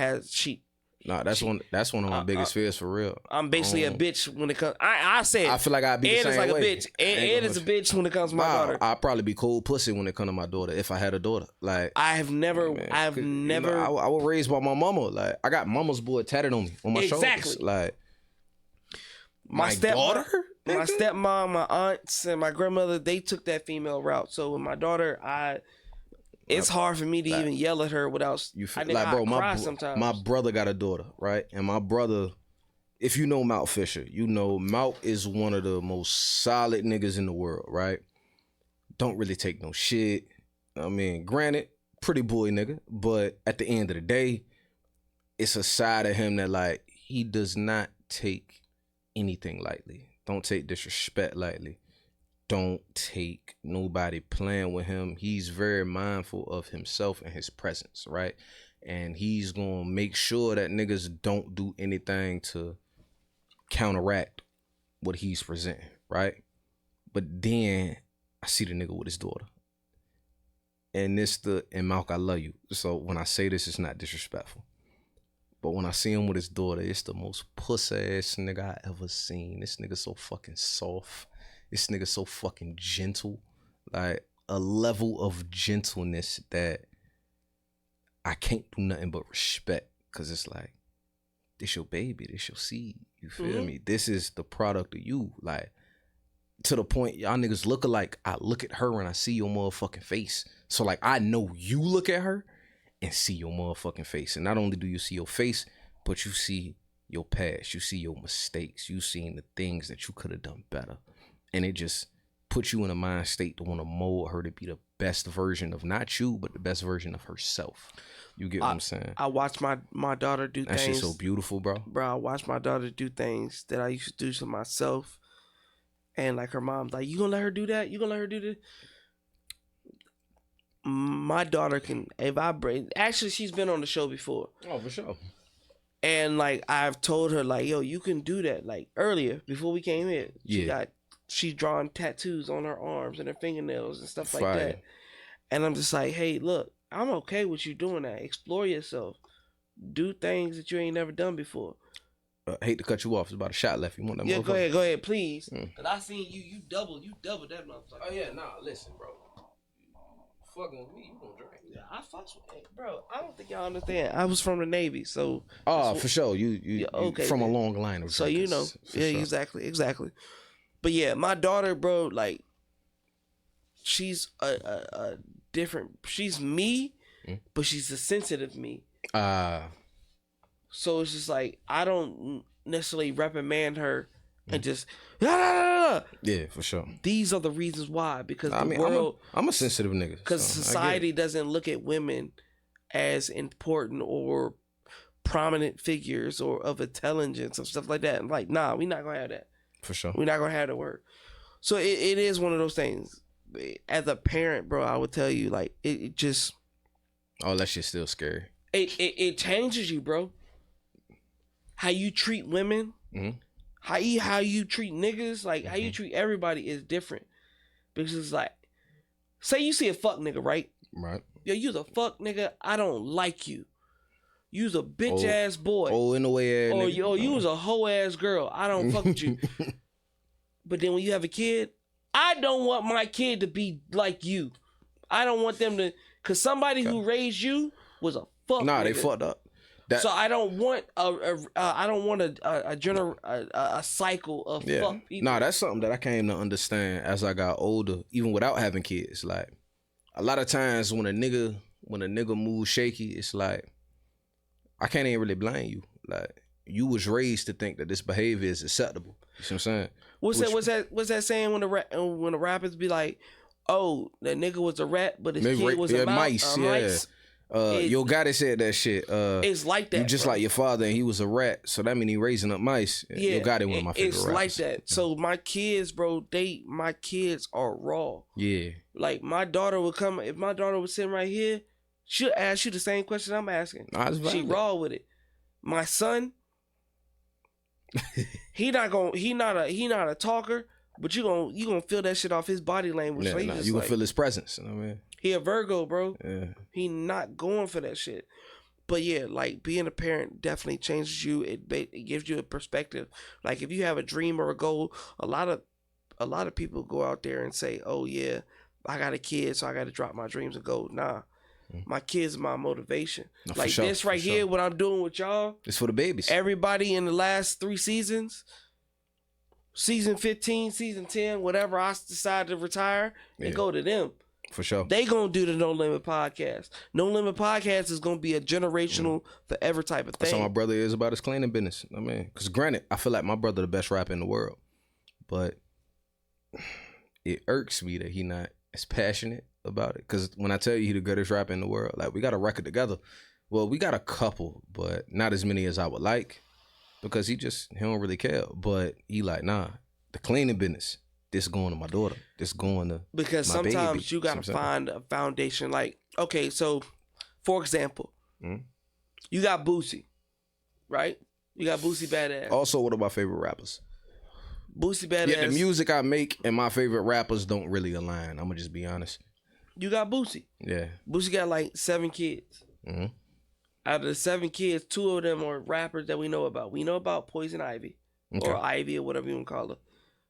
Nah, that's one of my biggest fears for real. I'm basically a bitch when it comes. I said I feel like I'd be the Ed same is like way. a bitch. Ed is a bitch when it comes to my daughter. I'd probably be cold pussy when it comes to my daughter if I had a daughter. Like, I've never. I was raised by my mama. Like, I got mama's boy tatted on me on my shoulders. Like, my daughter, my stepmom, my aunts, and my grandmother, they took that female route. So with my daughter, it's hard for me to even yell at her without. You feel, I like, bro, cry sometimes. my brother got a daughter, right? And my brother, if you know Mount Fisher, you know Mount is one of the most solid niggas in the world, right? Don't really take no shit. I mean, granted, pretty boy nigga, but at the end of the day, it's a side of him that, like, he does not take anything lightly. Don't take disrespect lightly. Don't take nobody playing with him. He's very mindful of himself and his presence, right? And he's gonna make sure that niggas don't do anything to counteract what he's presenting, right? But then I see the nigga with his daughter. And Malk, I love you. So when I say this, it's not disrespectful. But when I see him with his daughter, it's the most pussy ass nigga I ever seen. This nigga so fucking soft. This nigga so fucking gentle. Like, a level of gentleness that I can't do nothing but respect. Cause it's like, this your baby, this your seed. You feel me? This is the product of you. Like, to the point y'all niggas look alike. I look at her and I see your motherfucking face. So like, I know you look at her and see your motherfucking face. And not only do you see your face, but you see your past. You see your mistakes. You seen the things that you could have done better. And it just puts you in a mind state to want to mold her to be the best version of not you, but the best version of herself. You get what I'm saying? I watch my daughter do that things. That shit's so beautiful, bro. Bro, I watch my daughter do things that I used to do to myself. And like, her mom's like, you gonna let her do that? You gonna let her do that? My daughter can, actually, she's been on the show before. Oh, for sure. And like, I've told her, like, yo, you can do that. Like, earlier, before we came in, she's drawn tattoos on her arms and her fingernails and stuff like that. And I'm just like, hey, look, I'm okay with you doing that. Explore yourself. Do things that you ain't never done before. I hate to cut you off. It's about a shot left. You want that? Yeah, go ahead, please. Cause I seen you double that motherfucker. Oh yeah, nah, listen, bro. Fucking with me, you gonna drink? Yeah, I fucks with bro. I don't think y'all understand. I was from the Navy, so. For sure. You okay, from man. A long line of drinkers, so you know, yeah, sure. exactly. But yeah, my daughter, bro, like, she's a different. She's me, but she's a sensitive me. So it's just like, I don't necessarily reprimand her and just yeah, for sure. These are the reasons why, because I mean, world, I'm a sensitive nigga. because society doesn't look at women as important or prominent figures or of intelligence and stuff like that. And like, nah, we're not gonna have that. For sure. We're not gonna have that word. So it is one of those things. As a parent, bro, I would tell you, like, it just, oh, that shit's still scary. It changes you, bro. How you treat women, how you treat niggas, like how you treat everybody is different. Because it's like, say you see a fuck nigga, right? Right. Yo, you's a fuck nigga. I don't like you. You's a bitch ass boy. Oh, in the way, or nigga. you was a hoe ass girl. I don't fuck with you. But then when you have a kid, I don't want my kid to be like you. I don't want them to, because somebody who raised you was a fuck nigga. They fucked up. So I don't want a cycle of fuck people. Nah, that's something that I came to understand as I got older, even without having kids. Like, a lot of times when a nigga moves shaky, it's like, I can't even really blame you. Like, you was raised to think that this behavior is acceptable. You see what I'm saying? What's that saying when the rappers be like, oh, that nigga was a rat, but his kid was a mice. Mice. Yo Gotti said that shit. It's like that. You just like your father, and he was a rat, so that mean he raising up mice. Yeah, Yo Gotti one of my favorite it's rappers. like that. So my kids, bro, my kids are raw. Yeah. Like, my daughter would come, if my daughter was sitting right here, she'll ask you the same question I'm asking. She raw with it. My son, he not a talker, but you gonna feel that shit off his body language. Yeah, so you gonna feel his presence. You know what I mean? He a Virgo, bro. Yeah. He not going for that shit. But yeah, like, being a parent definitely changes you. It gives you a perspective. Like, if you have a dream or a goal, a lot of people go out there and say, "Oh yeah, I got a kid, so I got to drop my dreams and goals." Nah, my kids are my motivation. No, like, sure, this right here, what I'm doing with y'all, it's for the babies. Everybody in the last 3 seasons, season 15, season 10, whatever I decide to retire, it go to them. For sure. They gonna do the No Limit podcast. No Limit podcast is gonna be a generational forever type of thing. That's how my brother is about his cleaning business. I mean, because granted, I feel like my brother the best rapper in the world, but it irks me that he not as passionate about it. Because when I tell you he the greatest rapper in the world, like, we got a record together. Well, we got a couple, but not as many as I would like, because he don't really care. But he like, nah, the cleaning business, this going to my daughter. This going to because my sometimes baby. you gotta find a foundation. Like, okay, so for example, you got Boosie, right? You got Boosie Badass. Also, one of my favorite rappers. Boosie Badass. Yeah, the music I make and my favorite rappers don't really align. I'm gonna just be honest. You got Boosie. Yeah. Boosie got like 7 kids. Mm-hmm. Out of the 7 kids, 2 of them are rappers that we know about. We know about Poison Ivy, or Ivy, or whatever you want to call her.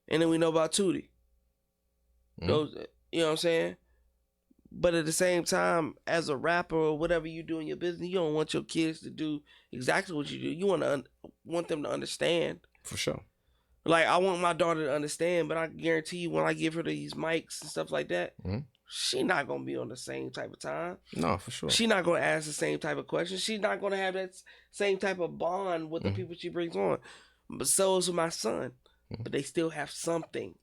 And then we know about Tootie. Those, you know what I'm saying? But at the same time, as a rapper or whatever you do in your business, you don't want your kids to do exactly what you do. You want them to understand. For sure. Like, I want my daughter to understand, but I guarantee you, when I give her these mics and stuff like that, she not gonna be on the same type of time. No, for sure. She not gonna ask the same type of questions. She's not gonna have that same type of bond with the people she brings on. But so is my son. But they still have something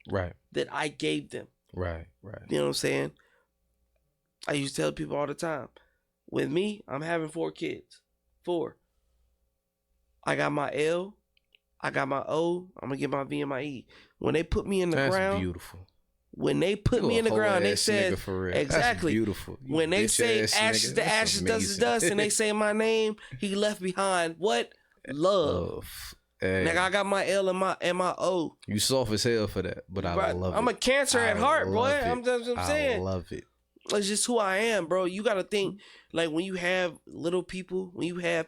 that I gave them. Right. You know what I'm saying? I used to tell people all the time, with me, I'm having 4 kids. 4. I got my L, I got my O, I'm gonna get my V and my E. When they put me in the ground, beautiful. When they put me in the ground, they said, exactly. That's beautiful. When they say ashes to ashes, dust to dust, and they say my name, he left behind what? Love. Hey. Nigga, I got my L and my O. You soft as hell for that, but I love it. I'm a Cancer at heart, boy. I'm saying. I love it. It's just who I am, bro. You got to think, like, when you have little people, when you have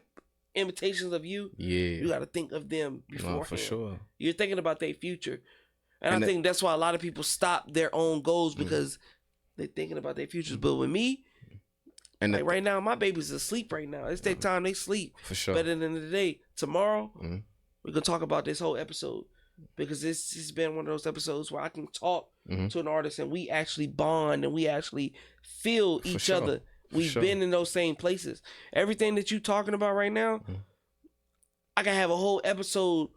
imitations of you, you got to think of them beforehand. No, for sure. You're thinking about their future. And I think that's why a lot of people stop their own goals, because they're thinking about their futures. But with me, and like right now, my baby's asleep right now. It's their time, they sleep. For sure. But at the end of the day, tomorrow, we're going to talk about this whole episode, because this has been one of those episodes where I can talk to an artist and we actually bond and we actually feel each other. We've been in those same places. Everything that you talking about right now, I can have a whole episode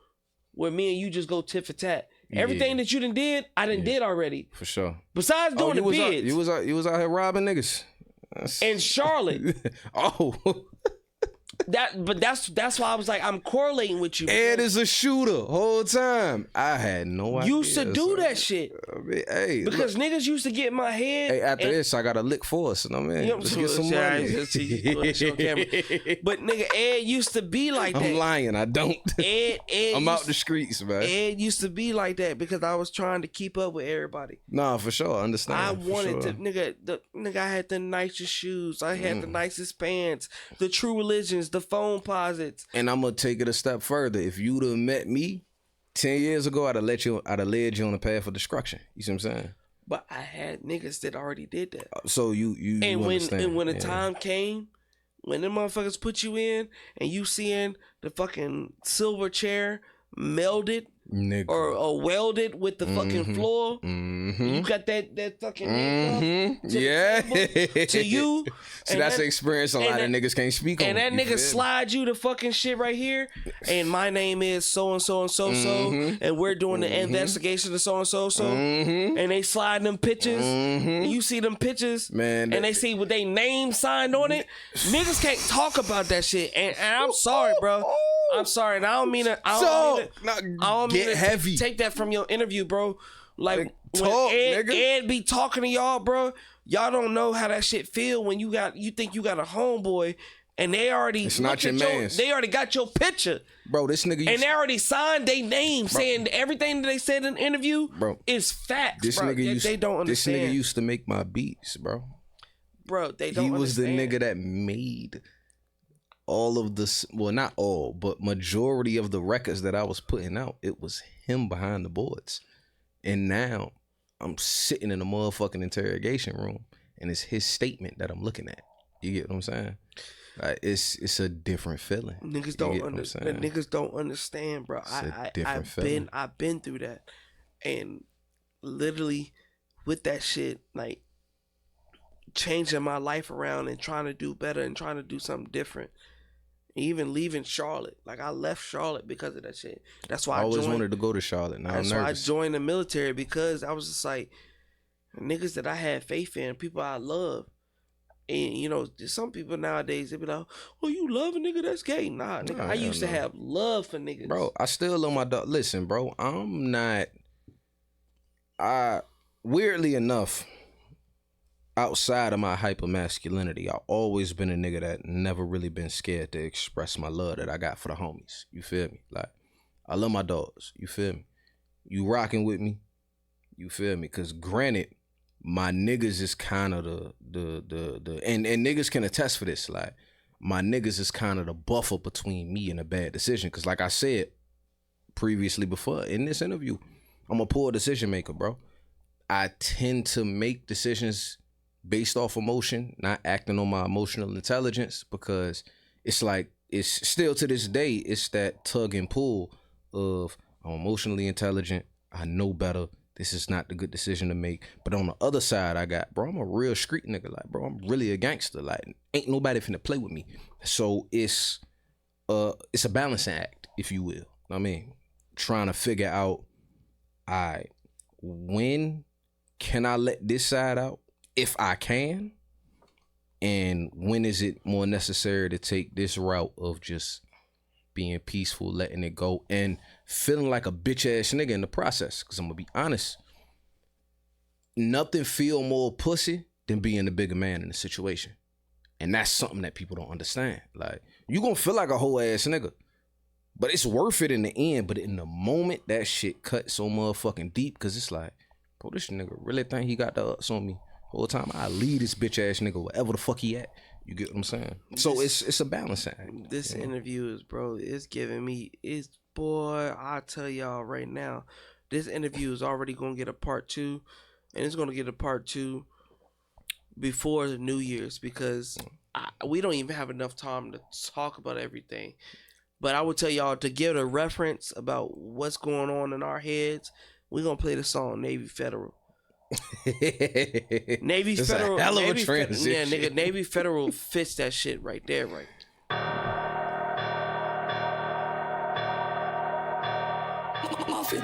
where me and you just go tit for tat. Everything that you done did, I done did already. For sure. Besides doing the bids. You was out here robbing niggas. In Charlotte. Oh. That's why I was like, I'm correlating with you. Ed is a shooter whole time. I had no idea. Used to do that shit. I mean, hey, because niggas used to get in my head. Hey, after this, I got a lick for us. You know what I mean? Let's get some money. But nigga, Ed used to be like that. I'm lying. I don't. Ed I'm out the streets, man. Ed used to be like that because I was trying to keep up with everybody. Nah, for sure. I understand. I wanted to, nigga, I had the nicest shoes. I had the nicest pants, the True Religions, the phone posits. And I'm gonna take it a step further. If you'd have met me 10 years ago, I'd have led you on a path of destruction. You see what I'm saying? But I had niggas that already did that. So you understand. And when the time came, when them motherfuckers put you in and you seeing the fucking silver chair melded or welded with the fucking floor, you got that fucking to you. See, that's the experience a lot of niggas can't speak on. And that nigga slide you the fucking shit right here. And my name is so and so and so and we're doing the investigation of so and so and they slide them pictures. And you see them pictures, man, and they see with they name signed on it. Niggas can't talk about that shit. And I'm sorry, bro. I'm sorry, and I don't mean to. I don't mean to take that from your interview, bro. Like when Ed be talking to y'all, bro, y'all don't know how that shit feel when you think you got a homeboy, and they already it's not your man. They already got your picture, bro. This nigga and they already signed their name, saying everything that they said in the interview, bro, is facts. This bro. nigga they don't understand. This nigga used to make my beats, bro. Bro, they don't. He was understand. the nigga that made all of this, well, not all, but majority of the records that I was putting out, it was him behind the boards. And now I'm sitting in a motherfucking interrogation room and it's his statement that I'm looking at. You get what I'm saying? Like it's a different feeling. Niggas don't understand. Niggas don't understand, bro. I've been through that. And literally with that shit, like changing my life around and trying to do better and trying to do something different. Even leaving Charlotte. Like, I left Charlotte because of that shit. That's why I always wanted to go to Charlotte. Now that's why I joined the military, because I was just like, niggas that I had faith in, people I love. And, you know, some people nowadays, they be like, oh, you love a nigga that's gay. Nah, nigga, I used to have love for niggas. Bro, I still love my dog. Listen, bro, I'm not... weirdly enough, outside of my hypermasculinity, I've always been a nigga that never really been scared to express my love that I got for the homies. You feel me? Like, I love my dogs. You feel me? You rocking with me? You feel me? Because granted, my niggas is kind of the and niggas can attest for this. Like, my niggas is kind of the buffer between me and a bad decision. Because like I said previously before in this interview, I'm a poor decision maker, bro. I tend to make decisions based off emotion, not acting on my emotional intelligence, because it's like, it's still to this day, it's that tug and pull of I'm emotionally intelligent, I know better, this is not the good decision to make. But on the other side, I got, bro, I'm a real street nigga, like, bro, I'm really a gangster, like, ain't nobody finna play with me. So it's a balancing act, if you will. I mean, trying to figure out, when can I let this side out, if I can, and when is it more necessary to take this route of just being peaceful, letting it go, and feeling like a bitch ass nigga in the process? Because I'm gonna be honest, nothing feel more pussy than being the bigger man in the situation, and that's something that people don't understand. Like, you gonna feel like a whole ass nigga, but it's worth it in the end. But in the moment, that shit cut so motherfucking deep, because it's like, bro, this nigga really think he got the ups on me whole time. I leave this bitch ass nigga wherever the fuck he at. You get what I'm saying? So it's a balancing act. This interview is, bro, it's giving me, boy, I tell y'all right now, this interview is already gonna get a part 2, and it's gonna get a part 2 before the New Year's, because we don't even have enough time to talk about everything. But I would tell y'all, to give a reference about what's going on in our heads, we're gonna play the song Navy Federal. Navy it's Federal, a hell of Navy a transition. Yeah, nigga, Navy Federal fits that shit right there, right?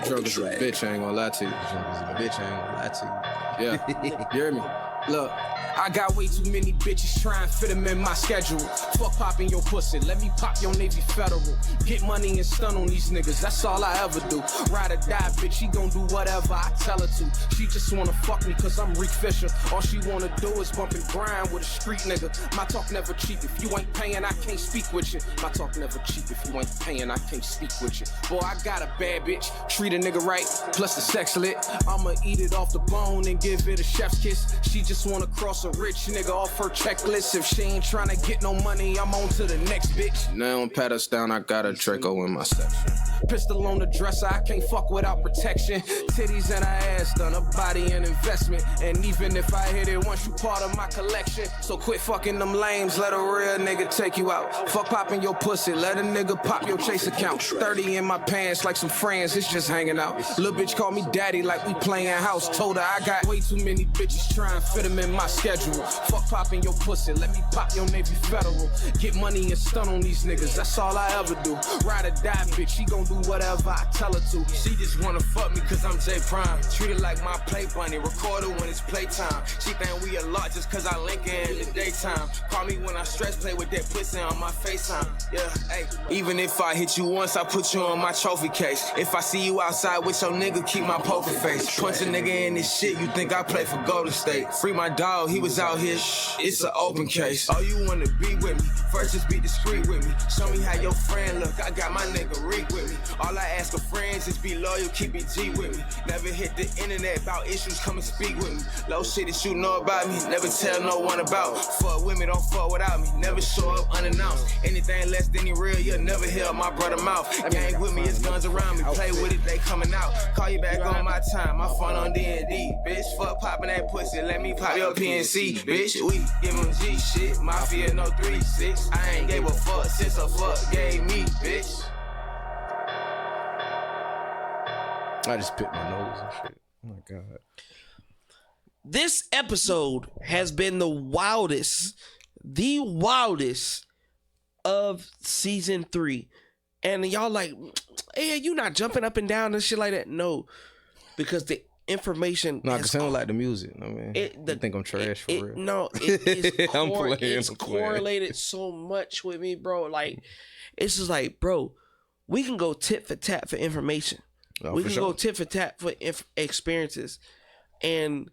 Drunk as a bitch, I ain't gonna lie to you. Drunk as a bitch, I ain't gonna lie to you. Yeah, you hear me? Look, I got way too many bitches trying to fit them in my schedule. Fuck popping your pussy, let me pop your Navy Federal. Get money and stun on these niggas, that's all I ever do. Ride or die, bitch, she gon' do whatever I tell her to. She just wanna fuck me cause I'm Reek Fisher. All she wanna do is bump and grind with a street nigga. My talk never cheap, if you ain't paying, I can't speak with you. My talk never cheap, if you ain't paying, I can't speak with you. Boy, I got a bad bitch, treat a nigga right, plus the sex lit. I'ma eat it off the bone and give it a chef's kiss. She just wanna cross a rich nigga off her checklist. If she ain't tryna get no money, I'm on to the next bitch. Now pat us down, I got a Draco in my section. Pistol on the dresser, I can't fuck without protection. Titties and her ass done, a body an investment. And even if I hit it once, you part of my collection. So quit fucking them lames, let a real nigga take you out. Fuck popping your pussy, let a nigga pop your Chase account. 30 in my pants like some friends, it's just hanging out. Little bitch call me daddy like we playing house. Told her I got way too many bitches trying to fit them in my schedule. Fuck popping your pussy, let me pop your Navy Federal. Get money and stun on these niggas, that's all I ever do. Ride or die, bitch, she gon' do whatever I tell her to. She just wanna fuck me cause I'm J Prime. Treat her like my play bunny, record her when it's playtime. She think we a lot just cause I link her in the daytime. Call me when I stress, play with that pussy on my FaceTime. Yeah, hey. Even if I hit you once, I put you on my trophy case. If I see you outside with your nigga, keep my poker face. Punch a nigga in this shit, you think I play for Golden State. Free my dog, he was out here, it's an open case. Oh, you wanna be with me, first just be discreet with me. Show me how your friend look, I got my nigga Reek with me. All I ask of friends is be loyal, keep it G with me. Never hit the internet about issues, come and speak with me. Low shit that you know about me, never tell no one about. Fuck with me, don't fuck without me, never show up unannounced. Anything less than you real, you'll never hear my brother mouth. Gang with me, it's guns around me, play with it, they coming out. Call you back on my time, my phone on D&D. Bitch, fuck popping that pussy, let me pop your PNC. Bitch, we give them G shit, Mafia no 3-6. I ain't gave a fuck since a fuck gave me, bitch. I just picked my nose and shit. Oh my God. This episode has been the wildest of season 3. And y'all like, hey, you not jumping up and down and shit like that? No, because the information. No, because I don't like the music. I mean, I think I'm trash for real. No, it's correlated so much with me, bro. Like, it's just like, bro, we can go tit for tat for information. Oh, we can go tit for tat for experiences. And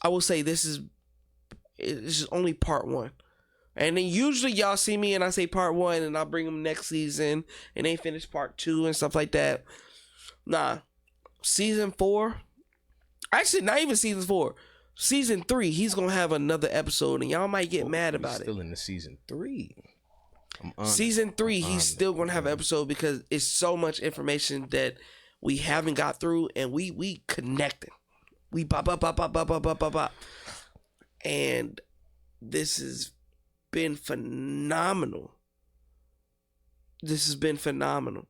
I will say this is only part 1. And then usually y'all see me and I say part 1 and I'll bring them next season and they finish part 2 and stuff like that. Nah, season 4, actually not even season 4, season 3, he's gonna have another episode and y'all might get mad about it. Still in the season 3. Season 3, he's still gonna have an episode because it's so much information that we haven't got through and we connecting. We bop. And this has been phenomenal. This has been phenomenal.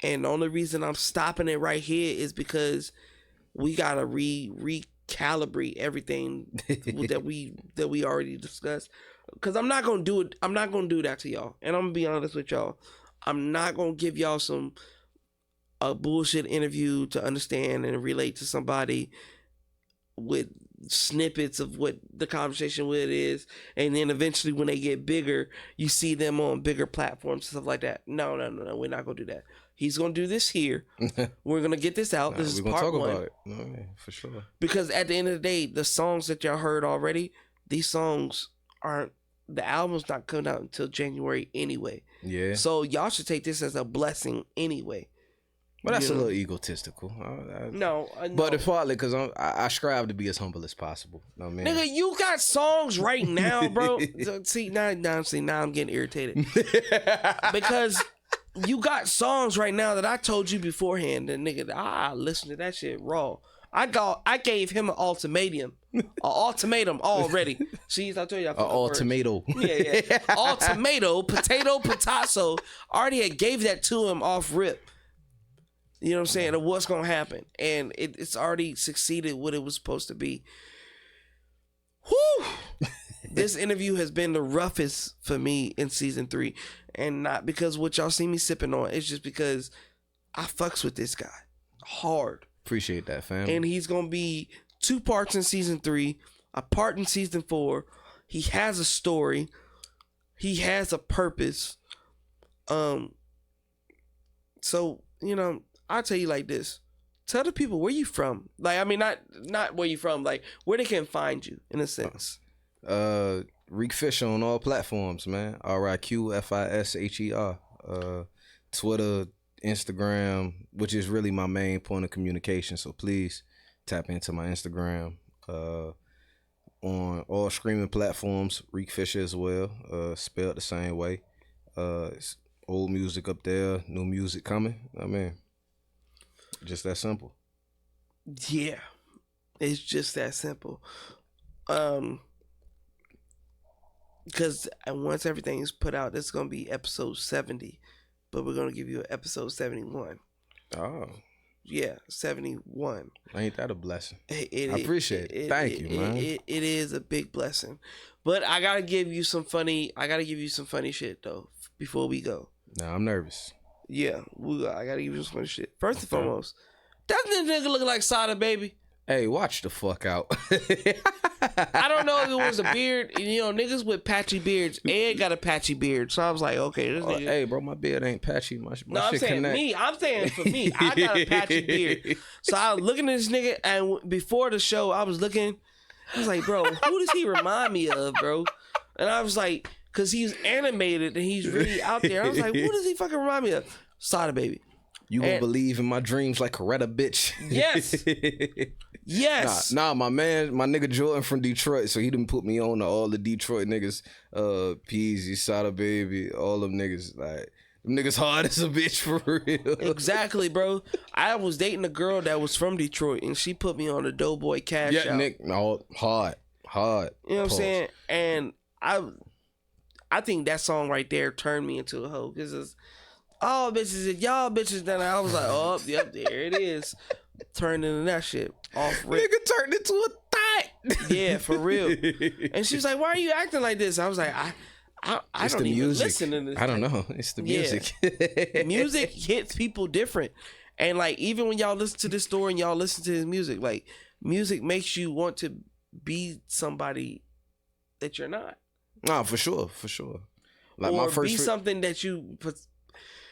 And the only reason I'm stopping it right here is because we gotta recalibrate everything that we already discussed. Because I'm not gonna do it. I'm not gonna do that to y'all. And I'm gonna be honest with y'all. I'm not gonna give y'all a bullshit interview to understand and relate to somebody with snippets of what the conversation with is, and then eventually when they get bigger, you see them on bigger platforms and stuff like that. No, we're not gonna do that. He's gonna do this here. We're gonna get this out. This is part 1. About it. No, yeah, for sure. Because at the end of the day, the songs that y'all heard already, these songs aren't. The album's not coming out until January anyway. Yeah. So y'all should take this as a blessing anyway. But that's a little egotistical. No. But it's partly because I strive to be as humble as possible. No, man. Nigga, you got songs right now, bro. See, now I'm getting irritated. Because you got songs right now that I told you beforehand that nigga, listen to that shit raw. I gave him an ultimatum. Already. See, I told you. Ultimatum. Yeah. Ultimatum, potato. Already had gave that to him off rip. You know what I'm saying? Of what's gonna happen, and it's already succeeded what it was supposed to be. Whew! This interview has been the roughest for me in season 3, and not because what y'all see me sipping on. It's just because I fucks with this guy hard. Appreciate that, fam. And he's gonna be 2 parts in season 3, a part in season 4. He has a story. He has a purpose. So, you know, I'll tell you like this. Tell the people where you from. Like, I mean, not where you from, like where they can find you in a sense. Reek Fisher on all platforms, man. RIQFISHER. Twitter, Instagram, which is really my main point of communication. So please tap into my Instagram. On all streaming platforms, Reek Fisher as well. Spelled the same way. It's old music up there, new music coming. I mean, just that simple. Yeah, it's just that simple. Because once everything is put out, it's gonna be episode 70, but we're gonna give you an episode 71. Oh, yeah, 71. Ain't that a blessing? I I appreciate it. Thank you, man. It is a big blessing, but I gotta give you some funny. I gotta give you some funny shit though before we go. Nah, I'm nervous. Yeah, I gotta give you some funny shit. First and foremost, doesn't this nigga look like Sada Baby? Hey, watch the fuck out. I don't know if it was a beard. You know, niggas with patchy beards. Ed got a patchy beard, so I was like, okay, this nigga. Hey, bro, my beard ain't patchy. My No, I'm shit saying connect. me. I'm saying for me. I got a patchy beard. So I was looking at this nigga, and before the show, I was looking. I was like, bro, who does he remind me of, bro? And I was like, because he's animated and he's really out there. I was like, who does he fucking remind me of? Sada Baby. You gonna believe in my dreams like Coretta, bitch? Yes. Yes. Nah, my nigga Jordan from Detroit, so he done put me on to all the Detroit niggas, Peasy, Sada Baby, all them niggas, like, them niggas hard as a bitch for real. Exactly, bro. I was dating a girl that was from Detroit, and she put me on the Doughboy Cash Out. Nick, no, hard. You know what I'm saying? And I think that song right there turned me into a hoe, because it's all bitches and y'all bitches. Then I was like, oh, yep, there it is. Turned into that shit off rip. Nigga turned into a thot. Yeah, for real. And she was like, why are you acting like this? I was like, I don't even listen to this. I don't know. It's the music. Yeah. Music hits people different. And like, even when y'all listen to this story and y'all listen to his music, like, music makes you want to be somebody that you're not. Nah, for sure. Like, or my first be something that you...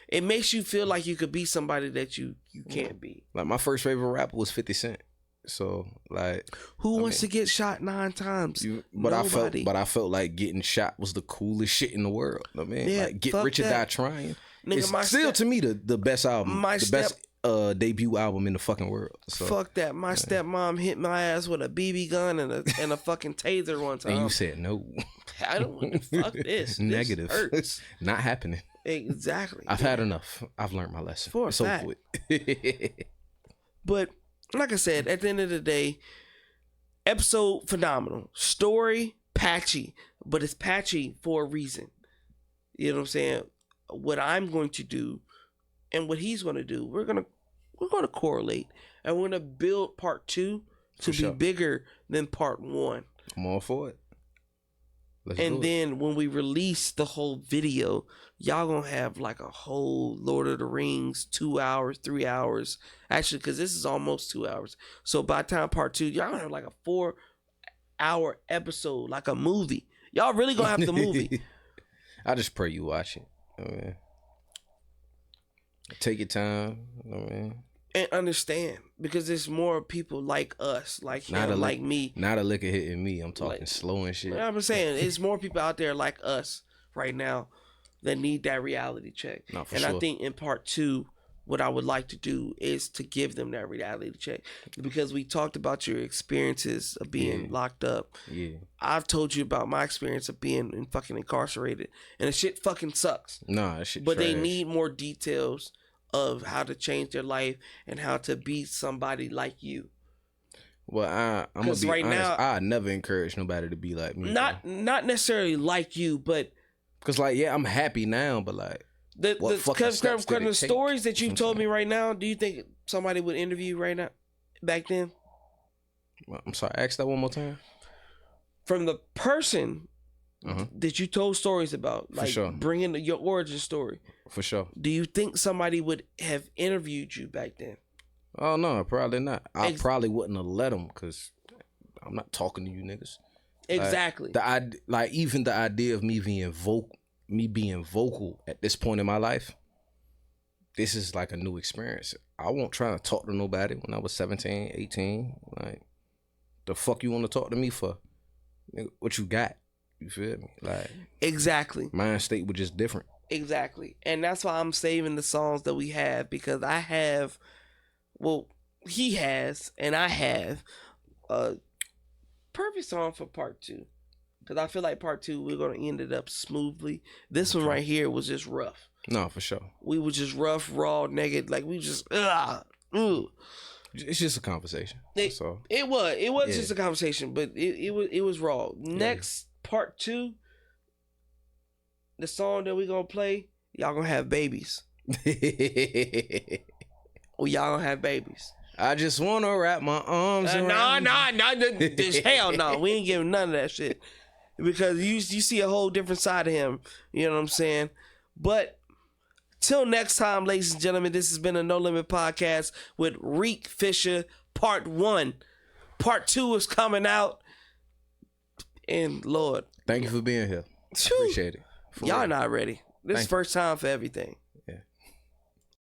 It makes you feel like you could be somebody that you can't be. Like, my first favorite rapper was 50 Cent. So, like, who wants to get shot 9 times? Nobody. I felt like getting shot was the coolest shit in the world. I mean, Yeah, like, Get fuck Rich or that. Die Trying. Nigga, It's still to me the best album, best debut album in the fucking world. So. Fuck that. My stepmom hit my ass with a BB gun and a fucking taser one time. And you said no. I don't want to fuck this. Negative. This hurts. Not happening. Exactly. I've had enough. I've learned my lesson. For a it's fact. over with. But like I said, at the end of the day, episode phenomenal. Story patchy, but it's patchy for a reason. You know what I'm saying? What I'm going to do and what he's going to do, we're going to correlate, and we're going to build part 2 to be bigger than part 1. I'm all for it. Let's do And it. then when we release the whole video, y'all gonna have like a whole Lord of the Rings 2 hours, 3 hours. Actually, because this is almost 2 hours. So by the time part 2, y'all gonna have like a 4-hour episode, like a movie. Y'all really gonna have the movie. I just pray you watch it. I mean, take your time. I mean, And understand, because there's more people like us, like him, like me. Not a liquor hitting me. I'm talking Like- slow and shit. You know what I'm saying? There's more people out there like us right now that need that reality check. No, for and sure. I think in part 2, what I would like to do is to give them that reality check, because we talked about your experiences of being locked up. Yeah. I've told you about my experience of being fucking incarcerated, and the shit fucking sucks. Nah, that shit But they trash. need more details of how to change their life and how to be somebody like you. Well, I'm gonna 'Cause be right honest. now- I never encourage nobody to be like me. Not necessarily like you, but because like I'm happy now, but like what fucking steps did it the take? stories that you've told me right now, do you think somebody would interview you right now back then? I'm sorry. Ask that one more time. From the person that you told stories about, like sure. bringing your origin story. For sure. Do you think somebody would have interviewed you back then? Oh no, probably not. I probably wouldn't have let them because I'm not talking to you niggas. Exactly. Even the idea of me being vocal at this point in my life, this is like a new experience. I won't try to talk to nobody when I was 17, 18. Like, the fuck you want to talk to me for? Nigga, what you got? You feel me? Like, exactly. Mind state was just different. Exactly. And that's why I'm saving the songs that we have, because I have, well, he has, and I have a perfect song for part 2. Because I feel like part 2, we're going to end it up smoothly. This one right here was just rough. No, for sure. We were just rough, raw, naked. Like, we just, It's just a conversation. So it was just a conversation, but it was raw. Next, part 2, the song that we going to play, y'all going to have babies. Or y'all going to have babies. I just want to wrap my arms around. Hell no. We ain't giving none of that shit. Because you see a whole different side of him. You know what I'm saying? But till next time, ladies and gentlemen, this has been a No Limit podcast with Reek Fisher, part 1. Part 2 is coming out. And Lord. Thank you for being here. Appreciate it. Y'all not ready. This is first time for everything.